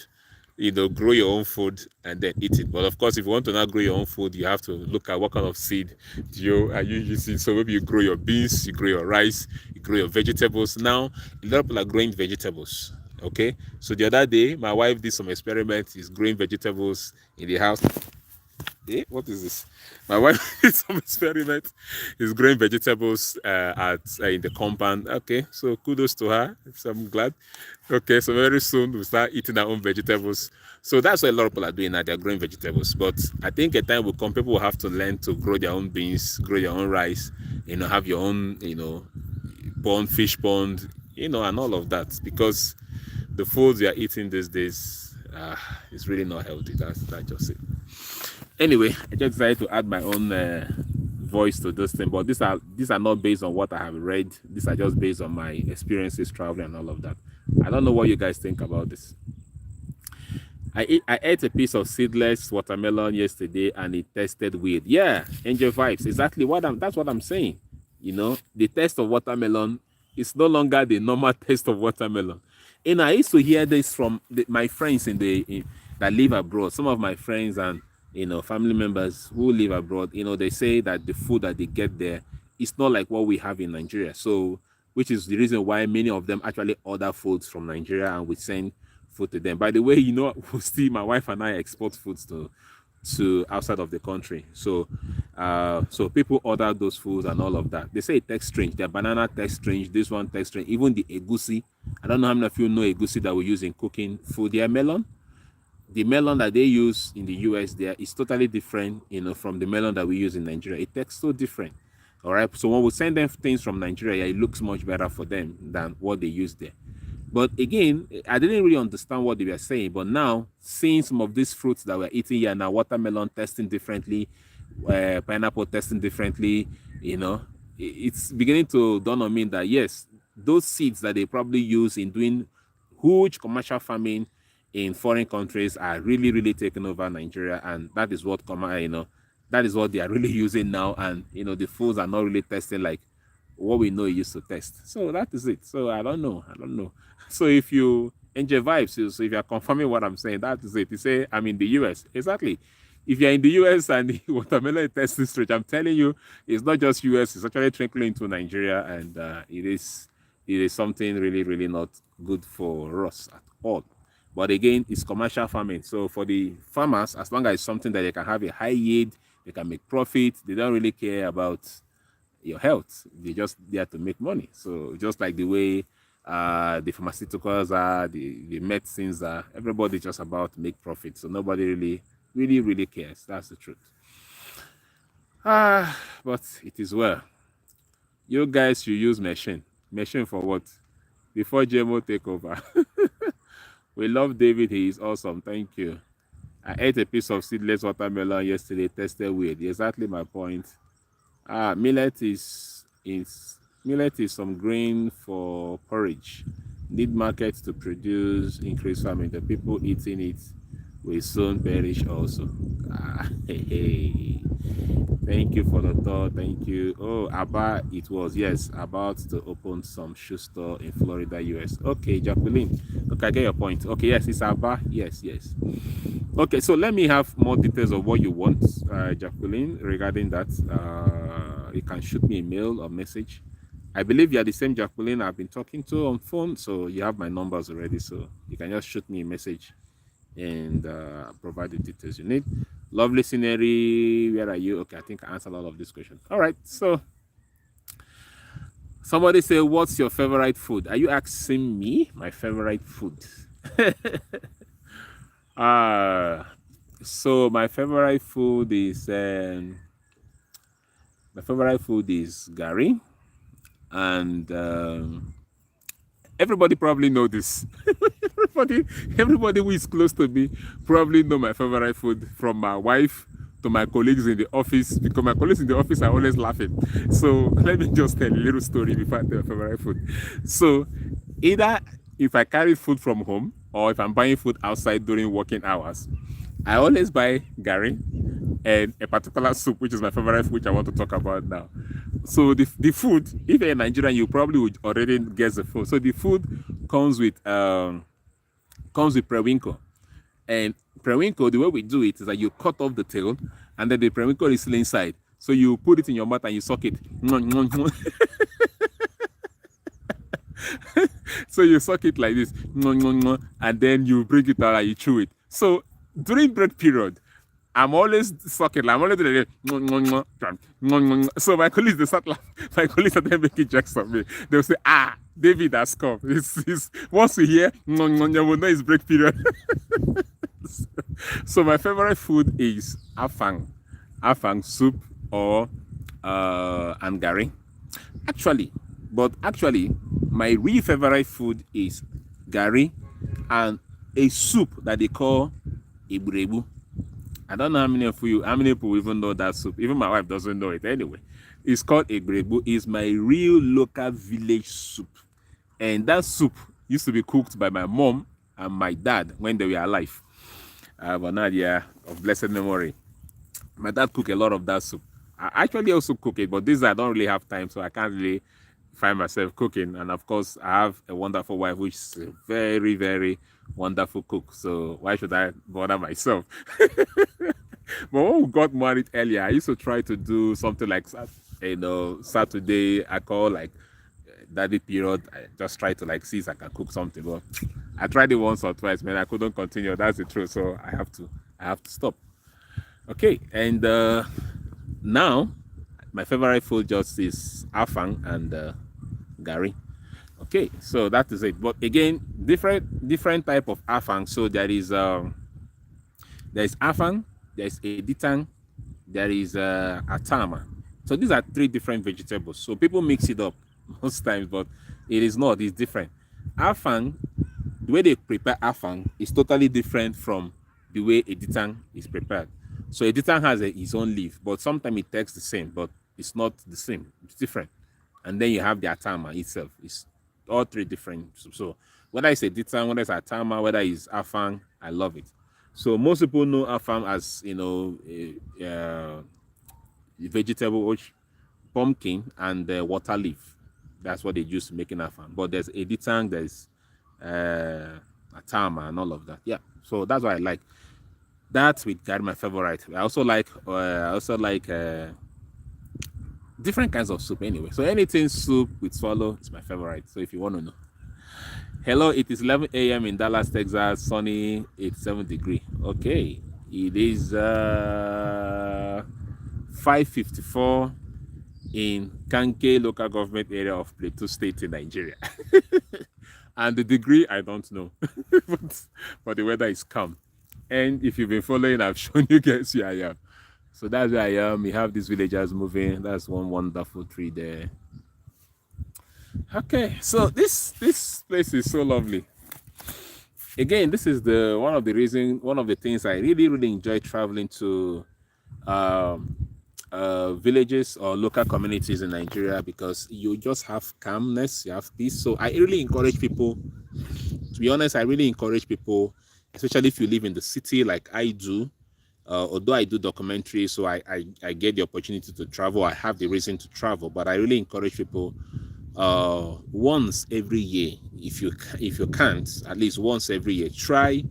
Grow your own food and then eat it. But of course, if you want to now grow your own food, you have to look at what kind of seed are you using. So maybe you grow your beans, you grow your rice, you grow your vegetables. Now, a lot of people are growing vegetables. Okay, so the other day, my wife did some experiments. Is growing vegetables in the house. What is this? My wife did some experiment. Is growing vegetables at in the compound. Okay, so kudos to her. So I'm glad. Okay, so very soon we'll start eating our own vegetables. So that's what a lot of people are doing now. They're growing vegetables. But I think a time will come, people will have to learn to grow their own beans, grow their own rice, have your own, pond, fish pond, and all of that. Because the foods we are eating these days is really not healthy. That's just it. Anyway, I just decided to add my own voice to this thing, but these are not based on what I have read. These are just based on my experiences traveling and all of that. I don't know what you guys think about this. I ate a piece of seedless watermelon yesterday and it tasted weird. Yeah, angel vibes. Exactly that's what I'm saying. The taste of watermelon is no longer the normal taste of watermelon. And I used to hear this from my friends that live abroad. Some of my friends and family members who live abroad, they say that the food that they get there is not like what we have in Nigeria. So, which is the reason why many of them actually order foods from Nigeria and we send food to them. By the way, still my wife and I export foods to outside of the country. So, so people order those foods and all of that. They say it tastes strange. Their banana tastes strange. This one tastes strange. Even the egusi. I don't know how many of you know egusi that we use in cooking food. Their melon. The melon that they use in the US there is totally different, from the melon that we use in Nigeria. It tastes so different. All right. So when we send them things from Nigeria, it looks much better for them than what they use there. But again, I didn't really understand what they were saying. But now, seeing some of these fruits that we're eating here now, watermelon testing differently, pineapple testing differently, it's beginning to dawn on me that yes, those seeds that they probably use in doing huge commercial farming in foreign countries are really, really taking over Nigeria, and that is what that is what they are really using now. And the foods are not really testing like what we know it used to test. So that is it. So I don't know. So if you enjoy vibes, so if you are confirming what I'm saying, that is it. You say I'm in the US. Exactly. If you're in the US and the watermelon is testing strange, I'm telling you, it's not just US, it's actually trickling into Nigeria, and it is something really, really not good for us at all. But again, it's commercial farming. So for the farmers, as long as it's something that they can have a high yield, they can make profit, they don't really care about your health. They're just there to make money. So just like the way the pharmaceuticals are, the medicines are, everybody just about to make profit. So nobody really cares. That's the truth. But it is well. You guys should use machine. Machine for what? Before GMO take over. We love David. He is awesome. Thank you. I ate a piece of seedless watermelon yesterday. Tasted weird. Exactly my point. Millet is Millet is some grain for porridge. Need markets to produce increased farming. The people eating it will soon perish also. Hey. Thank you for the thought. Thank you. Oh, Abba, it was. Yes, about to open some shoe store in Florida, US. Okay, Jacqueline. Okay, I get your point. Okay, yes, it's Abba. Yes, yes. Okay, so let me have more details of what you want, Jacqueline, regarding that. You can shoot me a mail or message. I believe you are the same Jacqueline I've been talking to on phone, so you have my numbers already, so you can just shoot me a message and provide the details you need. Lovely scenery. Where are you? Okay, I think I answered all of these questions. All right, so somebody say, what's your favorite food? Are you asking me my favorite food? So my favorite food is Gary, and everybody probably know this. everybody who is close to me probably know my favorite food, from my wife to my colleagues in the office, because my colleagues in the office are always laughing. So let me just tell a little story before I tell my favorite food. So either if I carry food from home or if I'm buying food outside during working hours, I always buy Gary and a particular soup, which is my favorite food, which I want to talk about now. So the food, if you're a Nigerian, you probably would already guess the food. So the food comes with periwinkle. And periwinkle, the way we do it is that you cut off the tail, and then the periwinkle is still inside. So you put it in your mouth and you suck it. So you suck it like this, and then you bring it out and you chew it. So during break period, I'm always sucking. I'm always doing it. So my colleagues, they start laughing. My colleagues are then making jokes on me. They'll say, David has come. Once we hear, you will know it's break period. So my favorite food is afang soup or angari. Actually, my real favorite food is gari and a soup that they call ibrebu. I don't know how many people even know that soup. Even my wife doesn't know it anyway. It's called ibrebu. It's my real local village soup. And that soup used to be cooked by my mom and my dad when they were alive. But now they are of blessed memory. My dad cooked a lot of that soup. I actually also cook it, but this I don't really have time, so I can't really find myself cooking. And of course, I have a wonderful wife, which is a very, very wonderful cook. So why should I bother myself? But when we got married earlier, I used to try to do something like, Saturday, I call like daddy period. I just try to like see if I can cook something. But I tried it once or twice, man. I couldn't continue. That's the truth. So I have to stop. Okay, and now my favorite food just is afang and gari. Okay, so that is it. But again, different type of afang. So there is afang, there is editang, there is atama. So these are three different vegetables. So people mix it up most times, but it is not. It's different. Afang, the way they prepare afang is totally different from the way editang is prepared. So editang has its own leaf, but sometimes it tastes the same, but it's not the same. It's different. And then you have the atama itself. It's all three different. So whether it's editang, whether it's atama, whether it's afang, I love it. So most people know afang as, a vegetable, which pumpkin and water leaf. That's what they use to make an afang. But there's editang, there's atama and all of that. Yeah. So that's what I like. That's with Gary, my favorite. I also like different kinds of soup anyway. So anything soup with swallow is my favorite. So if you want to know. Hello, it is 11 a.m. in Dallas, Texas, sunny, 87 degrees. Okay, it is 5:54 in Kanke local government area of Plateau State in Nigeria. And the degree, I don't know, but the weather is calm. And if you've been following, I've shown you guys where I am. So that's where I am. We have these villagers moving. That's one wonderful tree there. Okay, so this place is so lovely. Again, this is one of the things I really enjoy traveling to villages or local communities in Nigeria because you just have calmness, you have peace. So I really encourage people, to be honest, I really encourage people, especially if you live in the city like I do. Although I do documentaries, so I get the opportunity to travel, I have the reason to travel, but I really encourage people once every year, if you can't, at least once every year, try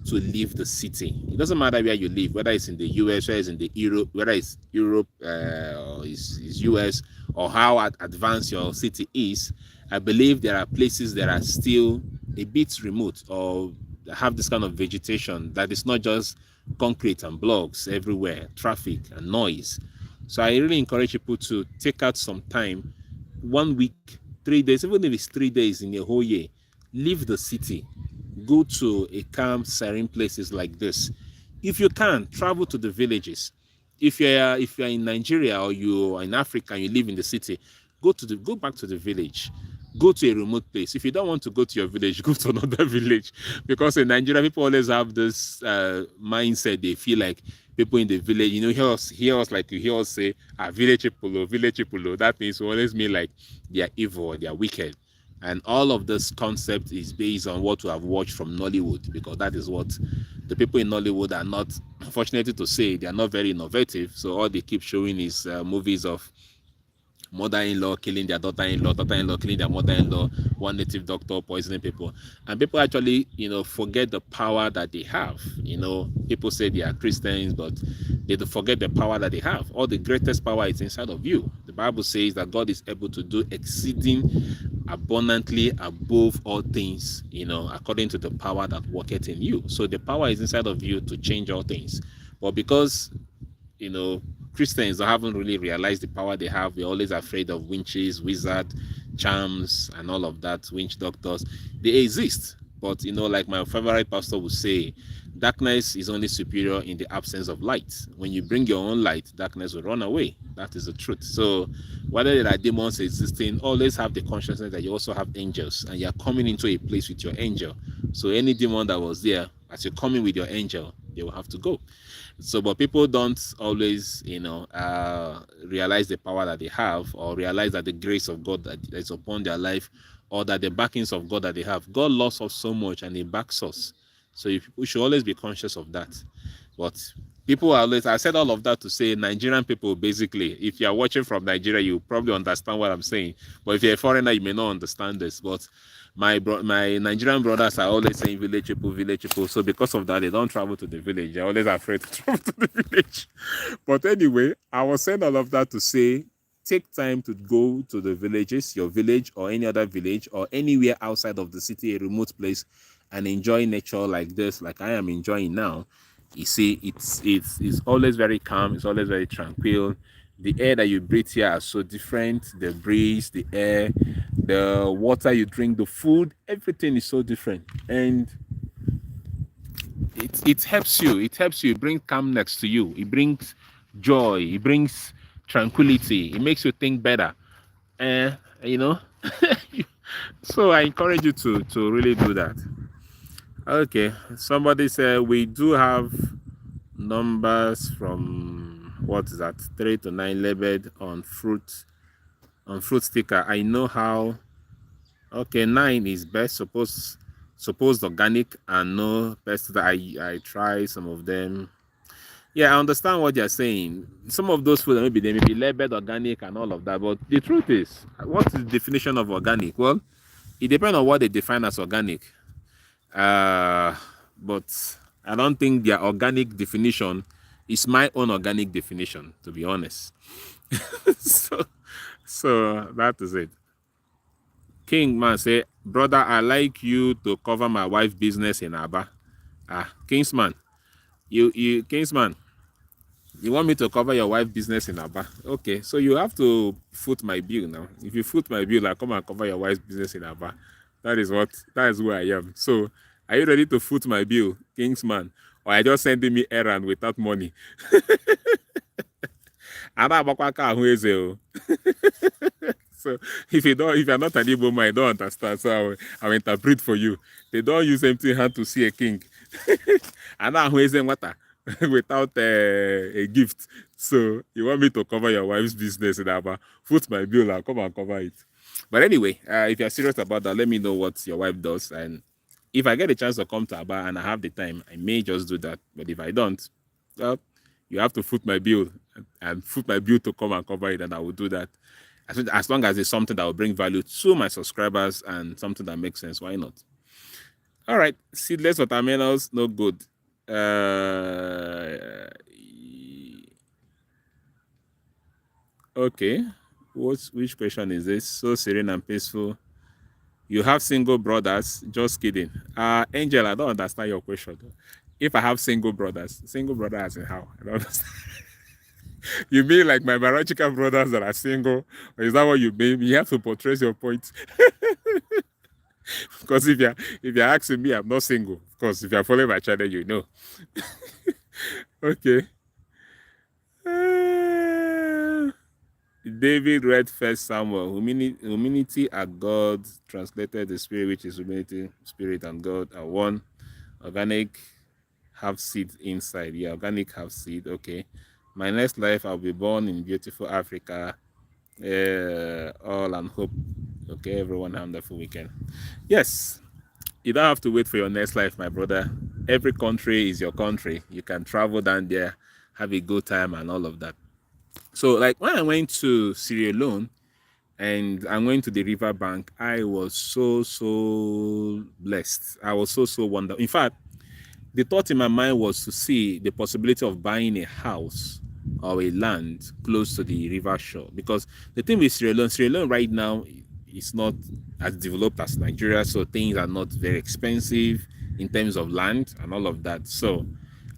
to leave the city. It doesn't matter where you live, whether it's in the US, whether it's in the Europe, whether it's Europe or it's US, or how advanced your city is. I believe there are places that are still a bit remote or have this kind of vegetation that is not just concrete and blocks everywhere, traffic and noise. So I really encourage people to take out some time, 1 week, 3 days, even if it's 3 days in a whole year, leave the city, go to a calm, serene places like this. If you can, travel to the villages. If you're in Nigeria or you're in Africa and you live in the city, go back to the village. Go to a remote place. If you don't want to go to your village, go to another village. Because in Nigeria, people always have this mindset. They feel like people in the village, hear us like you hear us say, village people, oh, village people. Oh. That means we always mean like they are evil, they are wicked. And all of this concept is based on what we have watched from Nollywood, because that is what the people in Nollywood are not, unfortunately to say, they are not very innovative. So all they keep showing is movies of mother-in-law killing their daughter-in-law, daughter-in-law killing their mother-in-law, one native doctor poisoning people. And people actually, forget the power that they have. People say they are Christians, but they forget the power that they have. All the greatest power is inside of you. The Bible says that God is able to do exceeding abundantly above all things, according to the power that worketh in you. So the power is inside of you to change all things. But because, Christians haven't really realized the power they have, we're always afraid of witches, wizards, charms, and all of that, witch doctors. They exist. But, like my favorite pastor would say, darkness is only superior in the absence of light. When you bring your own light, darkness will run away. That is the truth. So whether there are demons existing, always have the consciousness that you also have angels, and you're coming into a place with your angel. So any demon that was there, as you're coming with your angel, they will have to go. So, but people don't always, realize the power that they have, or realize that the grace of God that is upon their life, or that the backings of God that they have. God loves us so much and He backs us. So we should always be conscious of that. But people are always, I said all of that to say Nigerian people, basically, if you are watching from Nigeria, you probably understand what I'm saying. But if you're a foreigner, you may not understand this. But my Nigerian brothers are always saying village people, village people. So because of that, they don't travel to the village. They're always afraid to travel to the village. But anyway, I was saying all of that to say, take time to go to the villages, your village or any other village or anywhere outside of the city, a remote place, and enjoy nature like this, like I am enjoying now. You see, it's always very calm. It's always very tranquil. The air that you breathe here are so different. The breeze, the air, the water you drink, the food, everything is so different. And it helps you. It helps you. It brings calmness to you. It brings joy. It brings tranquility. It makes you think better. So I encourage you to really do that. Okay, somebody said we do have numbers from what is that 3 to 9 labeled on fruit sticker. I know how. Okay, 9 is best. Suppose organic and no best. That I try some of them. Yeah, I understand what you're saying. Some of those food they may be labeled organic and all of that, but the truth is, what is the definition of organic? Well, it depends on what they define as organic. But I don't think their organic definition is my own organic definition, to be honest. so that is it. King man say, brother, I like you to cover my wife's business in Aba. Kingsman, you Kingsman, you want me to cover your wife's business in Aba? Okay, so you have to foot my bill now. If you foot my bill, I'll come and cover your wife's business in Aba. That is where I am. So, are you ready to foot my bill, Kingsman? Or are you just sending me errand without money? So if you're not an Igbo man, I don't understand. So I will interpret for you. They don't use empty hand to see a king. And now without a gift So you want me to cover your wife's business in Aba? Foot my bill, I'll come and cover it. But anyway, if you're serious about that, let me know what your wife does. And if I get a chance to come to Aba and I have the time, I may just do that. But if I don't, well, you have to foot my bill and foot my bill to come and cover it, and I will do that. As long as it's something that will bring value to my subscribers and something that makes sense, why not? All right, seedless watermelons, no good. Okay, which question is this? So serene and peaceful. You have single brothers? Just kidding. Angel, I don't understand your question. If I have single brothers as in how? I don't understand. You mean like my biological brothers that are single? Or is that what you mean? You have to portray your point. Because if you're asking me, I'm not single. Of course, if you're following my channel, you know. Okay. David read First Samuel. Humanity and God translated the spirit, which is humanity, spirit and God are one. Organic have seed inside. Yeah, organic have seed. Okay. My next life, I'll be born in beautiful Africa. All and hope. Okay, everyone have a wonderful weekend. Yes, you don't have to wait for your next life, my brother. Every country is your country. You can travel down there, have a good time, and all of that. So, like when I went to Sierra Leone and I went to the riverbank, I was so blessed. I was so wonderful. In fact, the thought in my mind was to see the possibility of buying a house or a land close to the river shore. Because the thing with Sierra Leone right now is not as developed as Nigeria, so things are not very expensive in terms of land and all of that. So,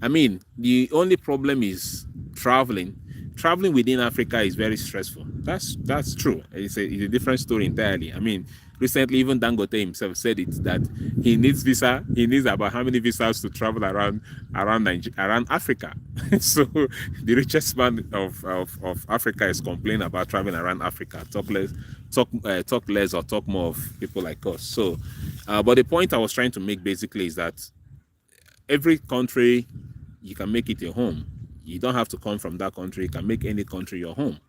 I mean, the only problem is traveling. Traveling within Africa is very stressful. That's true. It's a different story entirely. I mean, recently even Dangote himself said it that he needs visa. He needs about how many visas to travel around Africa. So the richest man of Africa is complaining about traveling around Africa. Talk less or talk more of people like us. So, but the point I was trying to make basically is that every country you can make it your home. You don't have to come from that country. You can make any country your home.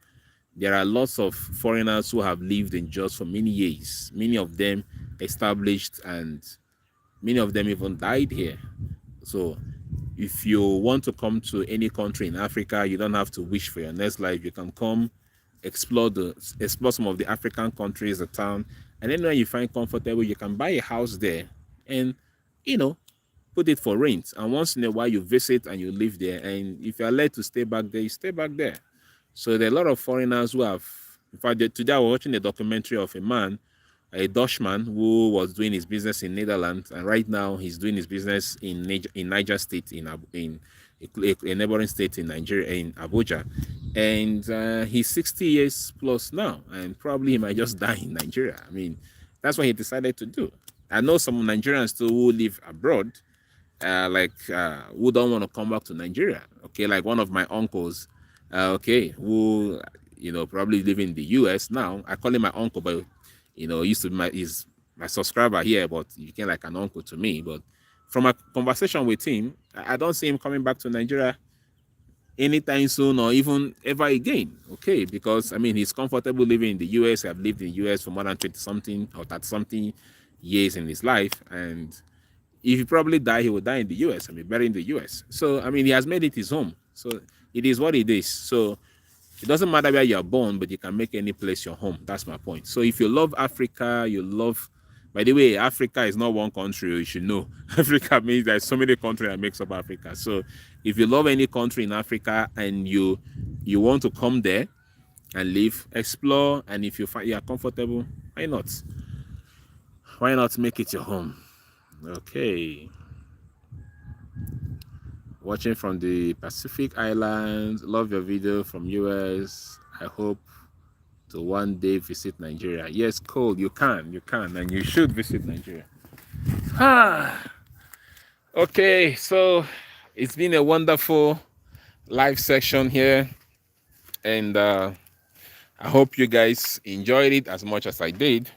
There are lots of foreigners who have lived in Jos for many years. Many of them established and many of them even died here. So if you want to come to any country in Africa, you don't have to wish for your next life. You can come explore some of the African countries, the town, and then when you find comfortable, you can buy a house there and, put it for rent. And once in a while you visit and you live there. And if you're allowed to stay back there, you stay back there. So there are a lot of foreigners who have, in fact, today I was watching a documentary of a man, a Dutchman who was doing his business in Netherlands. And right now he's doing his business in Niger State, in a neighboring state in Nigeria, in Abuja. And he's 60 years plus now. And probably he might just die in Nigeria. I mean, that's what he decided to do. I know some Nigerians still who live abroad, who don't want to come back to Nigeria. Okay, like one of my uncles, who probably live in the US now. I call him my uncle, but he used to be my subscriber here, but he became like an uncle to me. But from a conversation with him, I don't see him coming back to Nigeria anytime soon or even ever again. Okay, because I mean he's comfortable living in the US. I've lived in the US for more than 20-something or 30-something years in his life, and if he probably die, he will die in the US. I mean, buried in the US. So, I mean, he has made it his home. So, it is what it is. So, it doesn't matter where you're born, but you can make any place your home. That's my point. So, if you love Africa, by the way, Africa is not one country, you should know. Africa means there's so many countries that makes up Africa. So, if you love any country in Africa and you want to come there and live, explore, and if you find you're comfortable, why not? Why not make it your home? Okay. Watching from the Pacific Islands. Love your video from US. I hope to one day visit Nigeria. Yes, Cole, you can, and you should visit Nigeria. Okay, so it's been a wonderful live section here, and I hope you guys enjoyed it as much as I did.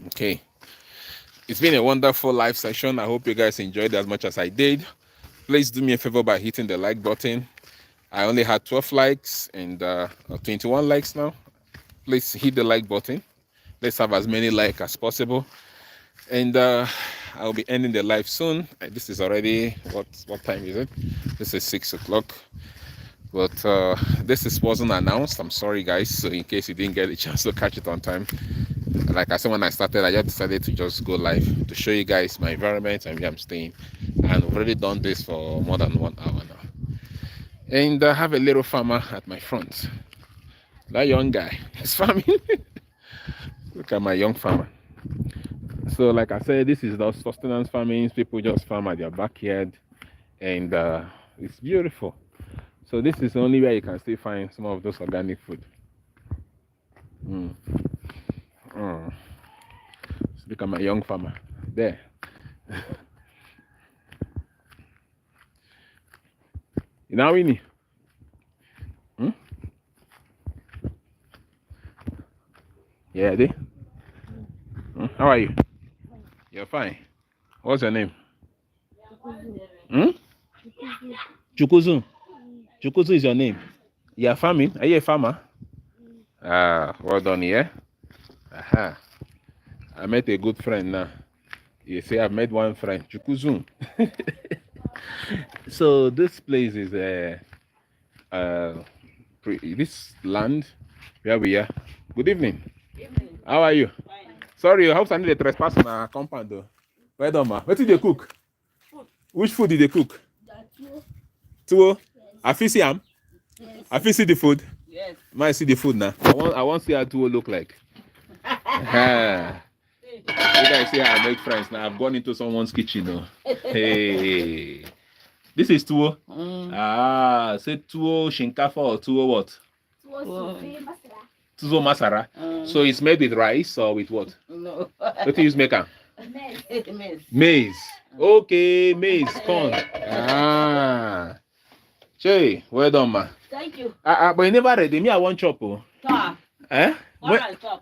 Okay. It's been a wonderful live session. I hope you guys enjoyed it as much as I did. Please do me a favor by hitting the like button I only had 12 likes and 21 likes now. Please hit the like button. Let's have as many likes as possible. And I'll be ending the live soon. This is already, what time is it? This is 6 o'clock. But this wasn't announced. I'm sorry, guys. So in case you didn't get a chance to catch it on time, like I said when I started, I just decided to just go live to show you guys my environment and where I'm staying. And we've already done this for more than 1 hour now. And I have a little farmer at my front. That young guy is farming. Look at my young farmer. So like I said, this is the sustenance farming. People just farm at their backyard, and it's beautiful. So this is the only way you can still find some of those organic food. So look at my young farmer there. You know, Winnie? Yeah, they. How are you? You're fine. What's your name? Chukuzu. Chukuzu is your name. You're farming? Are you a farmer? Well done, yeah? Aha. I met a good friend now. You see, I've met one friend, Chukuzu. So this place is this land where we are. Good evening. How are you? Fine. Sorry, I hope I need a trespass on our compound though. Well done, ma. What did they cook? Food. Which food did they cook? Tuwo. I feel see am. I feel see the food. Yes. Might see the food now. I want to see how tuwo look like. You guys see how I make friends now. I've gone into someone's kitchen though. Hey. This is tuwo. Say tuwo shinkafa or tuwo what? Tuwo masara. So it's made with rice or with what? No. What do you use make am? Maize. Maize. Okay, maize, corn. Che, well done, ma. Thank you. But you never ready. Me, I want chop. Ta. Eh?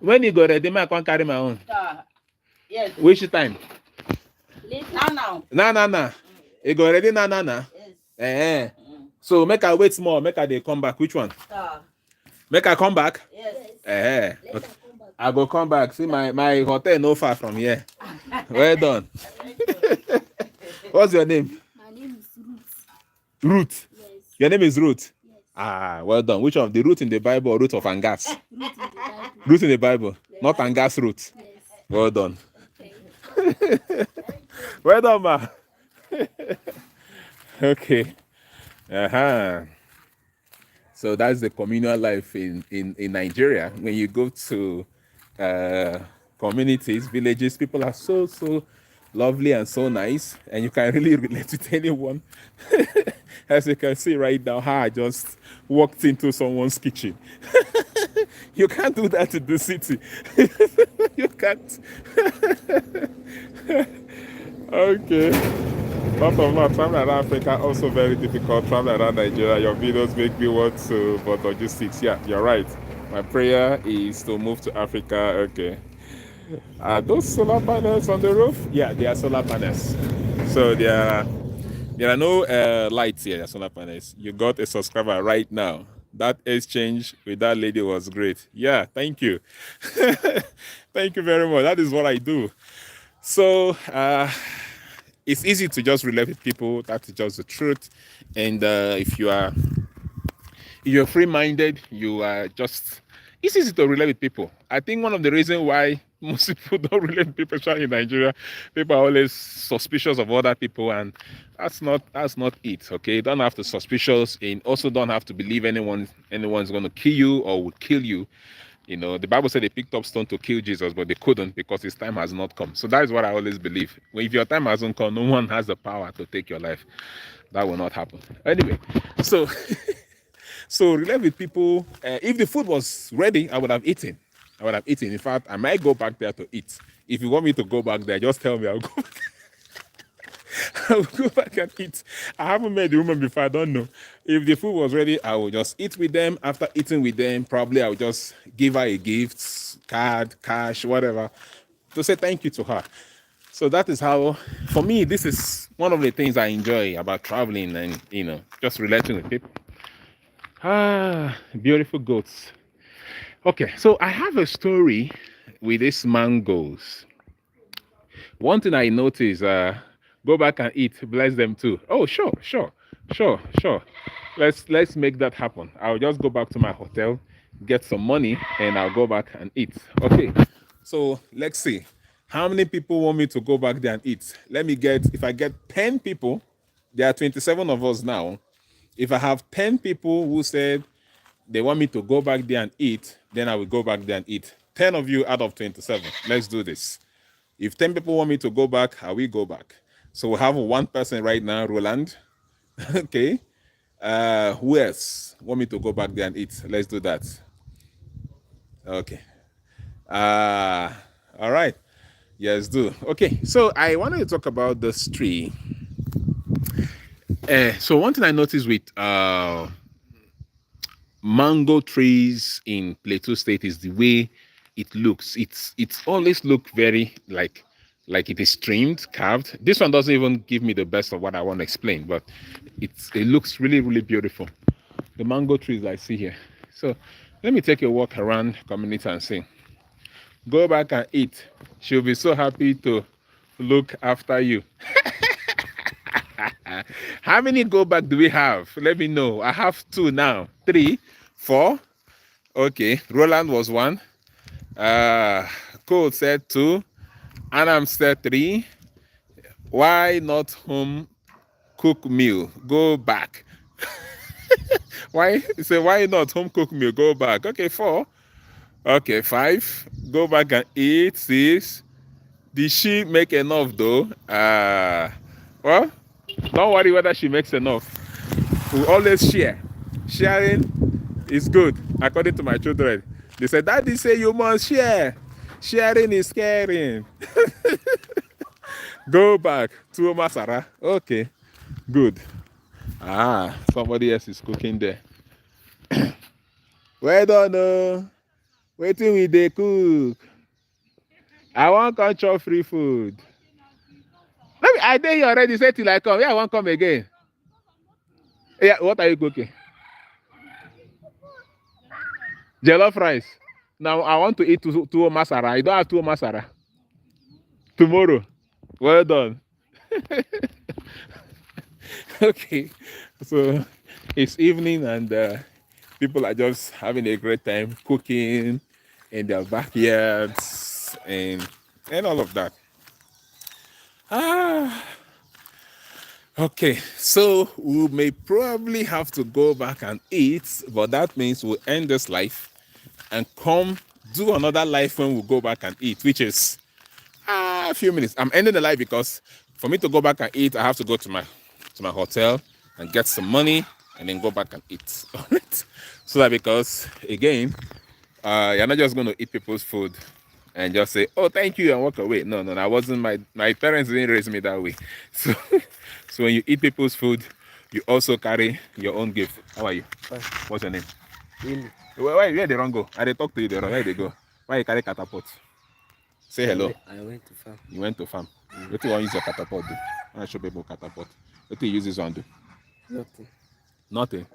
When you go ready, me, I can't carry my own. Ta. Yes. Which time? Now. Nah. You go ready, nah. Yes. So make I wait small. Make I they come back. Which one? Ta. Make I come back? Yes. Okay. I go come back. See, my hotel no far from here. Well done. What's your name? My name is Ruth. Ruth. Yes. Your name is Ruth. Yes. Well done. Which one? The root in the Bible or root of Angas? Ruth in the Bible. Root in the Bible, not Angas root. Yes. Well done. Okay. Well done, ma. Okay. So that's the communal life in Nigeria. When you go to communities, villages, people are so lovely and so nice, and you can really relate with anyone. As you can see right now, how I just walked into someone's kitchen. You can't do that in the city. You can't. Okay. Lot of more traveling around Africa, also very difficult. Traveling around Nigeria, your videos make me want to, but logistics, yeah, you're right. My prayer is to move to Africa. Okay. Are those solar panels on the roof? Yeah, they are solar panels. So there are no lights here, solar panels. You got a subscriber right now. That exchange with that lady was great. Yeah, thank you. Thank you very much. That is what I do. So it's easy to just relate with people. That's just the truth. And if you're free-minded, you are just, it's easy to relate with people. I think one of the reasons why most people don't relate with people, especially in Nigeria, people are always suspicious of other people, and that's not it. Okay, you don't have to suspicious, and also don't have to believe anyone's going to kill you or would kill you. You know, the Bible said they picked up stone to kill Jesus, but they couldn't because his time has not come. So that is what I always believe. If your time hasn't come, no one has the power to take your life. That will not happen. Anyway, so relate with people. If the food was ready, I would have eaten. In fact, I might go back there to eat. If you want me to go back there, just tell me. I'll go back. I'll go back and eat. I haven't met the woman before. I don't know. If the food was ready, I will just eat with them. After eating with them, probably I'll just give her a gift, card, cash, whatever, to say thank you to her. So that is how, for me, this is one of the things I enjoy about traveling and, just relating with people. Beautiful goats. Okay, so I have a story with these mangoes. One thing I noticed, go back and eat, bless them too. Oh, sure. Let's make that happen. I'll just go back to my hotel, get some money, and I'll go back and eat. Okay, so let's see. How many people want me to go back there and eat? Let me get, if I get 10 people, there are 27 of us now. If I have 10 people who said they want me to go back there and eat, then I will go back there and eat. 10 of you out of 27. Let's do this. If 10 people want me to go back, I will go back. So we have one person right now, Roland. Okay. Who else want me to go back there and eat? Let's do that. Okay. All right. Yes, do. Okay. So I wanted to talk about this tree. So one thing I noticed with mango trees in Plateau State is the way it looks. It's always look very like it is trimmed, carved. This one doesn't even give me the best of what I want to explain, but it looks really, really beautiful. The mango trees I see here. So let me take a walk around community and see. Go back and eat. She'll be so happy to look after you. How many go back do we have? Let me know. I have 2 now. 3, 4. Okay. Roland was 1. Cole said 2. Anam said 3. Why not home cook meal? Go back. Why? Say why not home cook meal? Go back. Okay, 4. Okay, 5. Go back and eat. 6. Did she make enough though? Well, don't worry whether she makes enough. We always share. Sharing is good, according to my children. They said, Daddy say you must share. Sharing is caring. Go back to Masara. Okay, good. Somebody else is cooking there. Well done. Waiting with the cook. I want to chop free food. I did here already. Say till I come. Yeah, I won't come again. Yeah, what are you cooking? Jollof rice. Now I want to eat 2 masara. I don't have 2 masara. Tomorrow. Well done. Okay. So it's evening and people are just having a great time cooking in their backyards and all of that. Okay, so we may probably have to go back and eat, but that means we'll end this life and come do another life when we go back and eat, which is a few minutes. I'm ending the life because for me to go back and eat, I have to go to my hotel and get some money and then go back and eat. All right. So that because again, you're not just going to eat people's food and just say, oh, thank you, and walk away. No, I wasn't, my parents didn't raise me that way. So when you eat people's food, you also carry your own gift. How are you? Fine. What's your name? Really? Where they wrong go? I they talk to you, they wrong. Where they go? Why you carry catapult? Say hello. I went to farm. You went to farm. What do you want to use your catapult do? I want to show people catapult. What do you use this one do? Nothing. Nothing.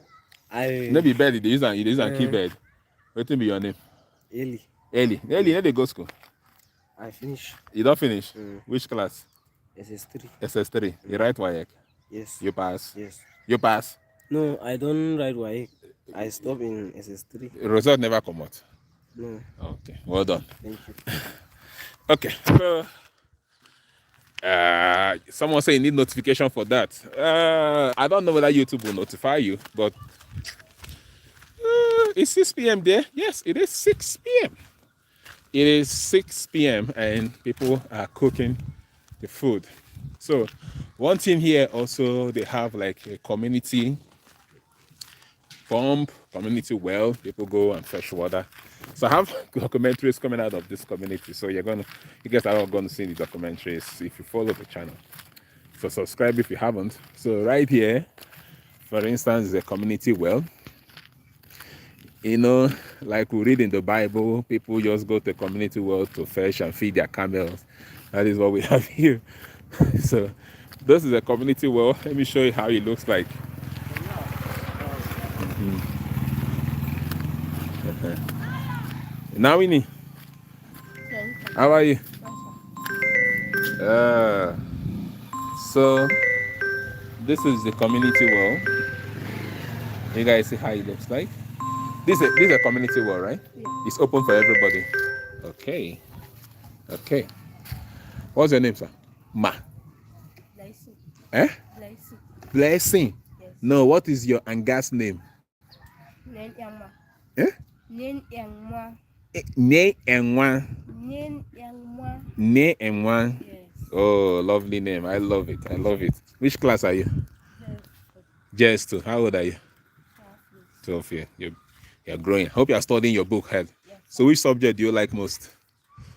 I Maybe bed, they use an key bed. What be your name? Eli. Eli, no dey go school. I finish. You don't finish? Which class? SS3. SS3. You write WAEC? Yes. You pass? Yes. You pass? No, I don't write YA. I stop in SS3. Result never come out. No. Okay, well done. Thank you. Okay, so someone say you need notification for that. I don't know whether YouTube will notify you, but it's 6 p.m. there. Yes, it is 6 p.m. It is 6 p.m. and people are cooking the food. So one thing here also, they have like a community pump, community well. People go and fetch water. So I have documentaries coming out of this community. So you guys are all going to see the documentaries if you follow the channel. So subscribe if you haven't. So right here, for instance, is a community well. You know, like we read in the Bible, people just go to community well to fetch and feed their camels. That is what we have here. So this is a community well. Let me show you how it looks like. Nawini, how are you? So this is the community wall. You guys see how it looks like? This is a community wall, right? Yeah. It's open for everybody. Okay. Okay. What's your name, sir? Ma. Blessing. Eh? Blessing. Blessing. Yes. No, what is your Angas name? Nen Yangma. Eh? Nen Yangma. Ne Nkwa. Nen Yangma. Ne Nkwa. Yes. Oh, lovely name. I love it. I love it. Which class are you? Yes. JS2. How old are you? 12 years. You're growing. Hope you're studying your book head. Yes. So which subject do you like most?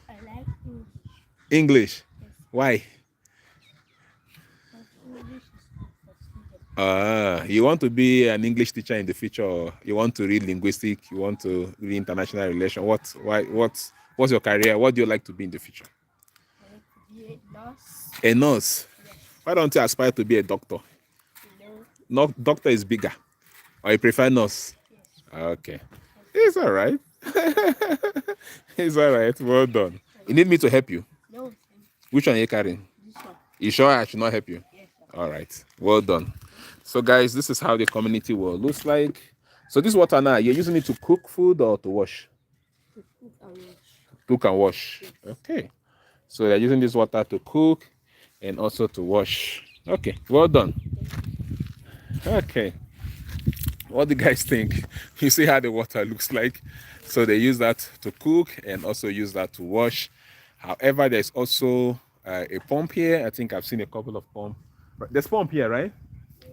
I like English. English. Yes. Why? English is good for students. You want to be an English teacher in the future, or you want to read linguistic, you want to read international relations? What's your career? What do you like to be in the future? I like to be a nurse. A nurse. Yes. Why don't you aspire to be a doctor? No. No, doctor is bigger. Or you prefer nurse? Yes. Okay. It's all right. It's all right. Well done. You need me to help you? No. Which one are you carrying? This one. You sure I should not help you? Yes. All right. Well done. So, guys, this is how the community wall looks like. So, this water now, you're using it to cook food or to wash? To cook and wash. Cook and wash. Yes. Okay. So, they're using this water to cook and also to wash. Okay. Well done. Okay. What do you guys think? You see how the water looks like? So, they use that to cook and also use that to wash. However, there's also a pump here. I think I've seen a couple of pumps. There's pump here, right?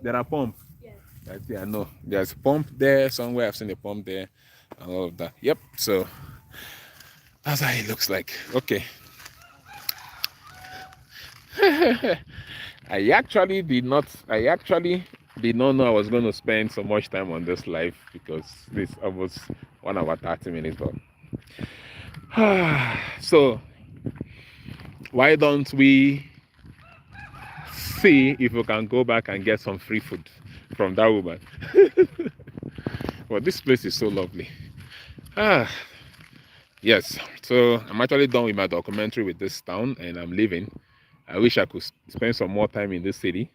There are pumps. Yes. Right there, I know. There's a pump there somewhere. I've seen a pump there and all of that. Yep. So that's how it looks like. Okay. I actually did not know I was going to spend so much time on this live, because this almost 1 hour 30 minutes. But so why don't we see if we can go back and get some free food from that woman? Well, this place is so lovely. Yes, so I'm actually done with my documentary with this town and I'm leaving. I wish I could spend some more time in this city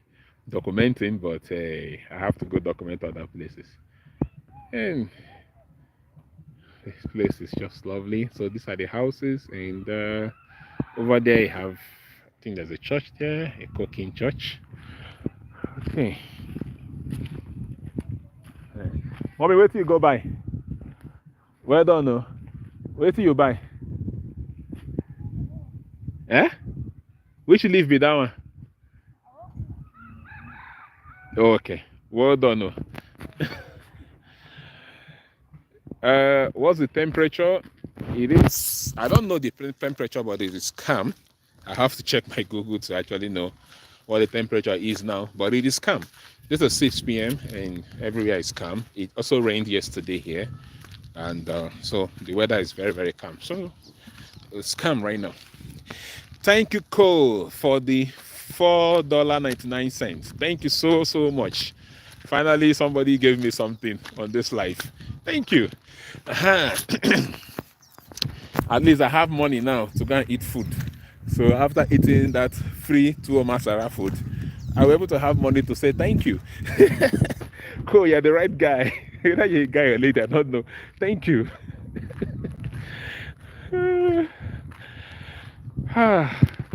documenting, but I have to go document other places. And this place is just lovely. So these are the houses, and over there you have, I think there's a church there, a cooking church. Okay. Mommy, wait till you go by. Well done, no? Wait till you buy. Eh? Which leaf be that one? Oh, okay. Well done, no? What's the temperature? It is, I don't know the temperature, but it is calm. I have to check my Google to actually know what the temperature is now, but it is calm. This is 6 p.m. and everywhere is calm. It also rained yesterday here, and so the weather is very, very calm. So it's calm right now. Thank you, Cole, for the $4.99. Thank you so much. Finally, somebody gave me something on this life. Thank you. At least I have money now to go and eat food. So after eating that free Tuo Masara food, I was able to have money to say thank you. Cool, you're the right guy. Whether you're a guy or lady, I don't know. Thank you.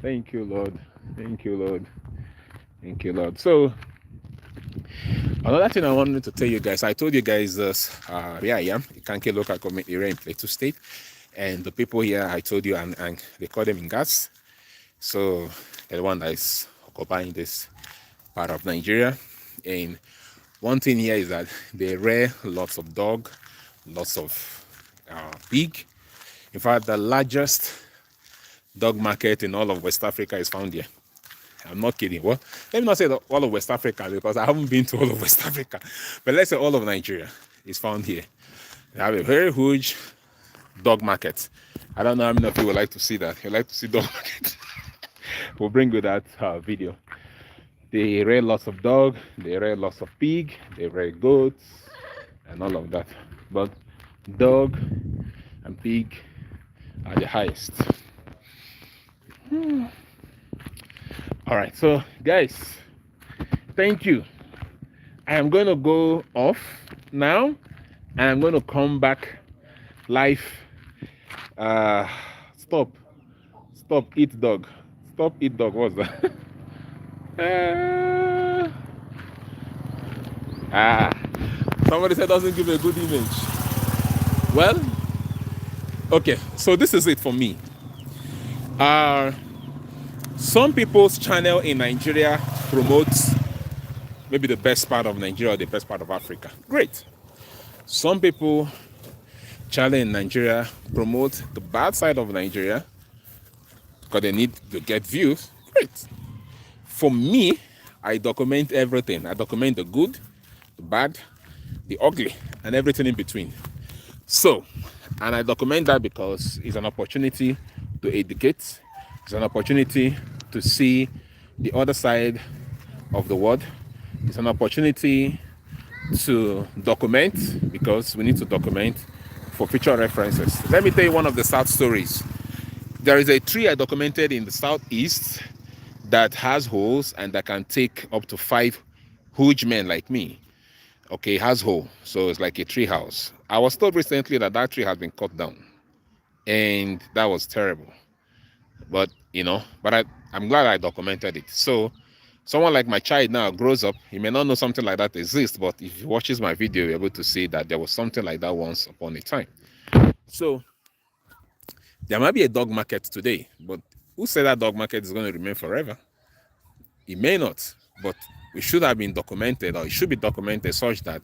Thank you, Lord. Thank you, Lord. Thank you, Lord. So another thing I wanted to tell you guys, I told you guys this, here I am, Ikanke local government area in Plateau State. And the people here, I told you, and they call them Ngas. So they're the one that is occupying this part of Nigeria. And one thing here is that they rear lots of dog, lots of pig. In fact, the largest dog market in all of West Africa is found here. I'm not kidding. Well, let me not say all of West Africa, because I haven't been to all of West Africa. But let's say all of Nigeria is found here. They have a very huge dog market. I don't know how many of you would like to see that. You'd like to see dog market. We'll bring you that video. They rear lots of dog, they rear lots of pig, they rear goats, and all of that. But dog and pig are the highest. All right, so guys, thank you. I am going to go off now, and I'm going to come back live. Stop, eat dog. Stop, eat dog. What's that? Somebody said doesn't give a good image. Well, okay, so this is it for me. Some people's channel in Nigeria promotes maybe the best part of Nigeria or the best part of Africa. Great. Some people channel in Nigeria promote the bad side of Nigeria because they need to get views. Great. For me, I document everything. I document the good, the bad, the ugly, and everything in between. So, and I document that because it's an opportunity to educate. It's an opportunity to see the other side of the world. It's an opportunity to document because we need to document for future references. Let me tell you one of the sad stories. There is a tree I documented in the southeast that has holes and that can take up to 5 huge men like me. Okay, has hole, so it's like a tree house. I was told recently that that tree has been cut down, and that was terrible. But I'm glad I documented it. So someone like my child now grows up, he may not know something like that exists, but if he watches my video, you're able to see that there was something like that once upon a time. So there might be a dog market today, but who said that dog market is going to remain forever? It may not, but we should have been documented, or it should be documented such that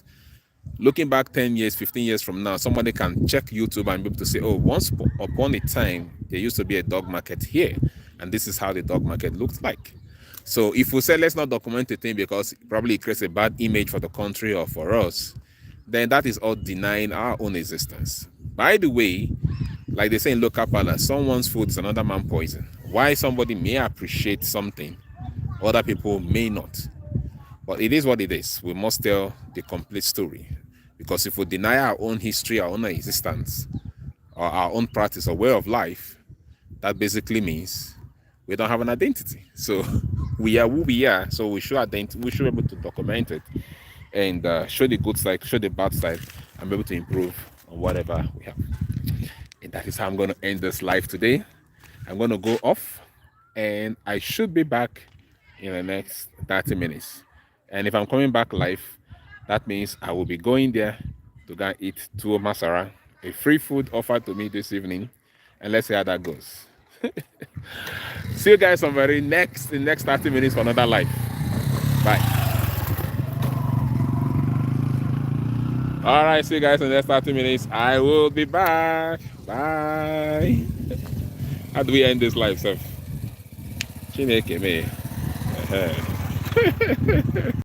looking back 10 years, 15 years from now, somebody can check YouTube and be able to say, oh, once upon a time, there used to be a dog market here, and this is how the dog market looked like. So if we say let's not document a thing because probably it creates a bad image for the country or for us, then that is all denying our own existence. By the way, like they say in local parlance, someone's food is another man's poison. Why somebody may appreciate something, other people may not. But it is what it is. We must tell the complete story. Because if we deny our own history, our own existence, or our own practice or way of life, that basically means we don't have an identity. So we are who we are. So we should be able to document it and show the good side, show the bad side, and be able to improve on whatever we have. And that is how I'm going to end this live today. I'm going to go off, and I should be back in the next 30 minutes. And if I'm coming back live, that means I will be going there to go and eat tuwo masara, a free food offered to me this evening. And let's see how that goes. See you guys in the next 30 minutes for another live. Bye. All right, see you guys in the next 30 minutes. I will be back. Bye. How do we end this live, sir? Chineke me.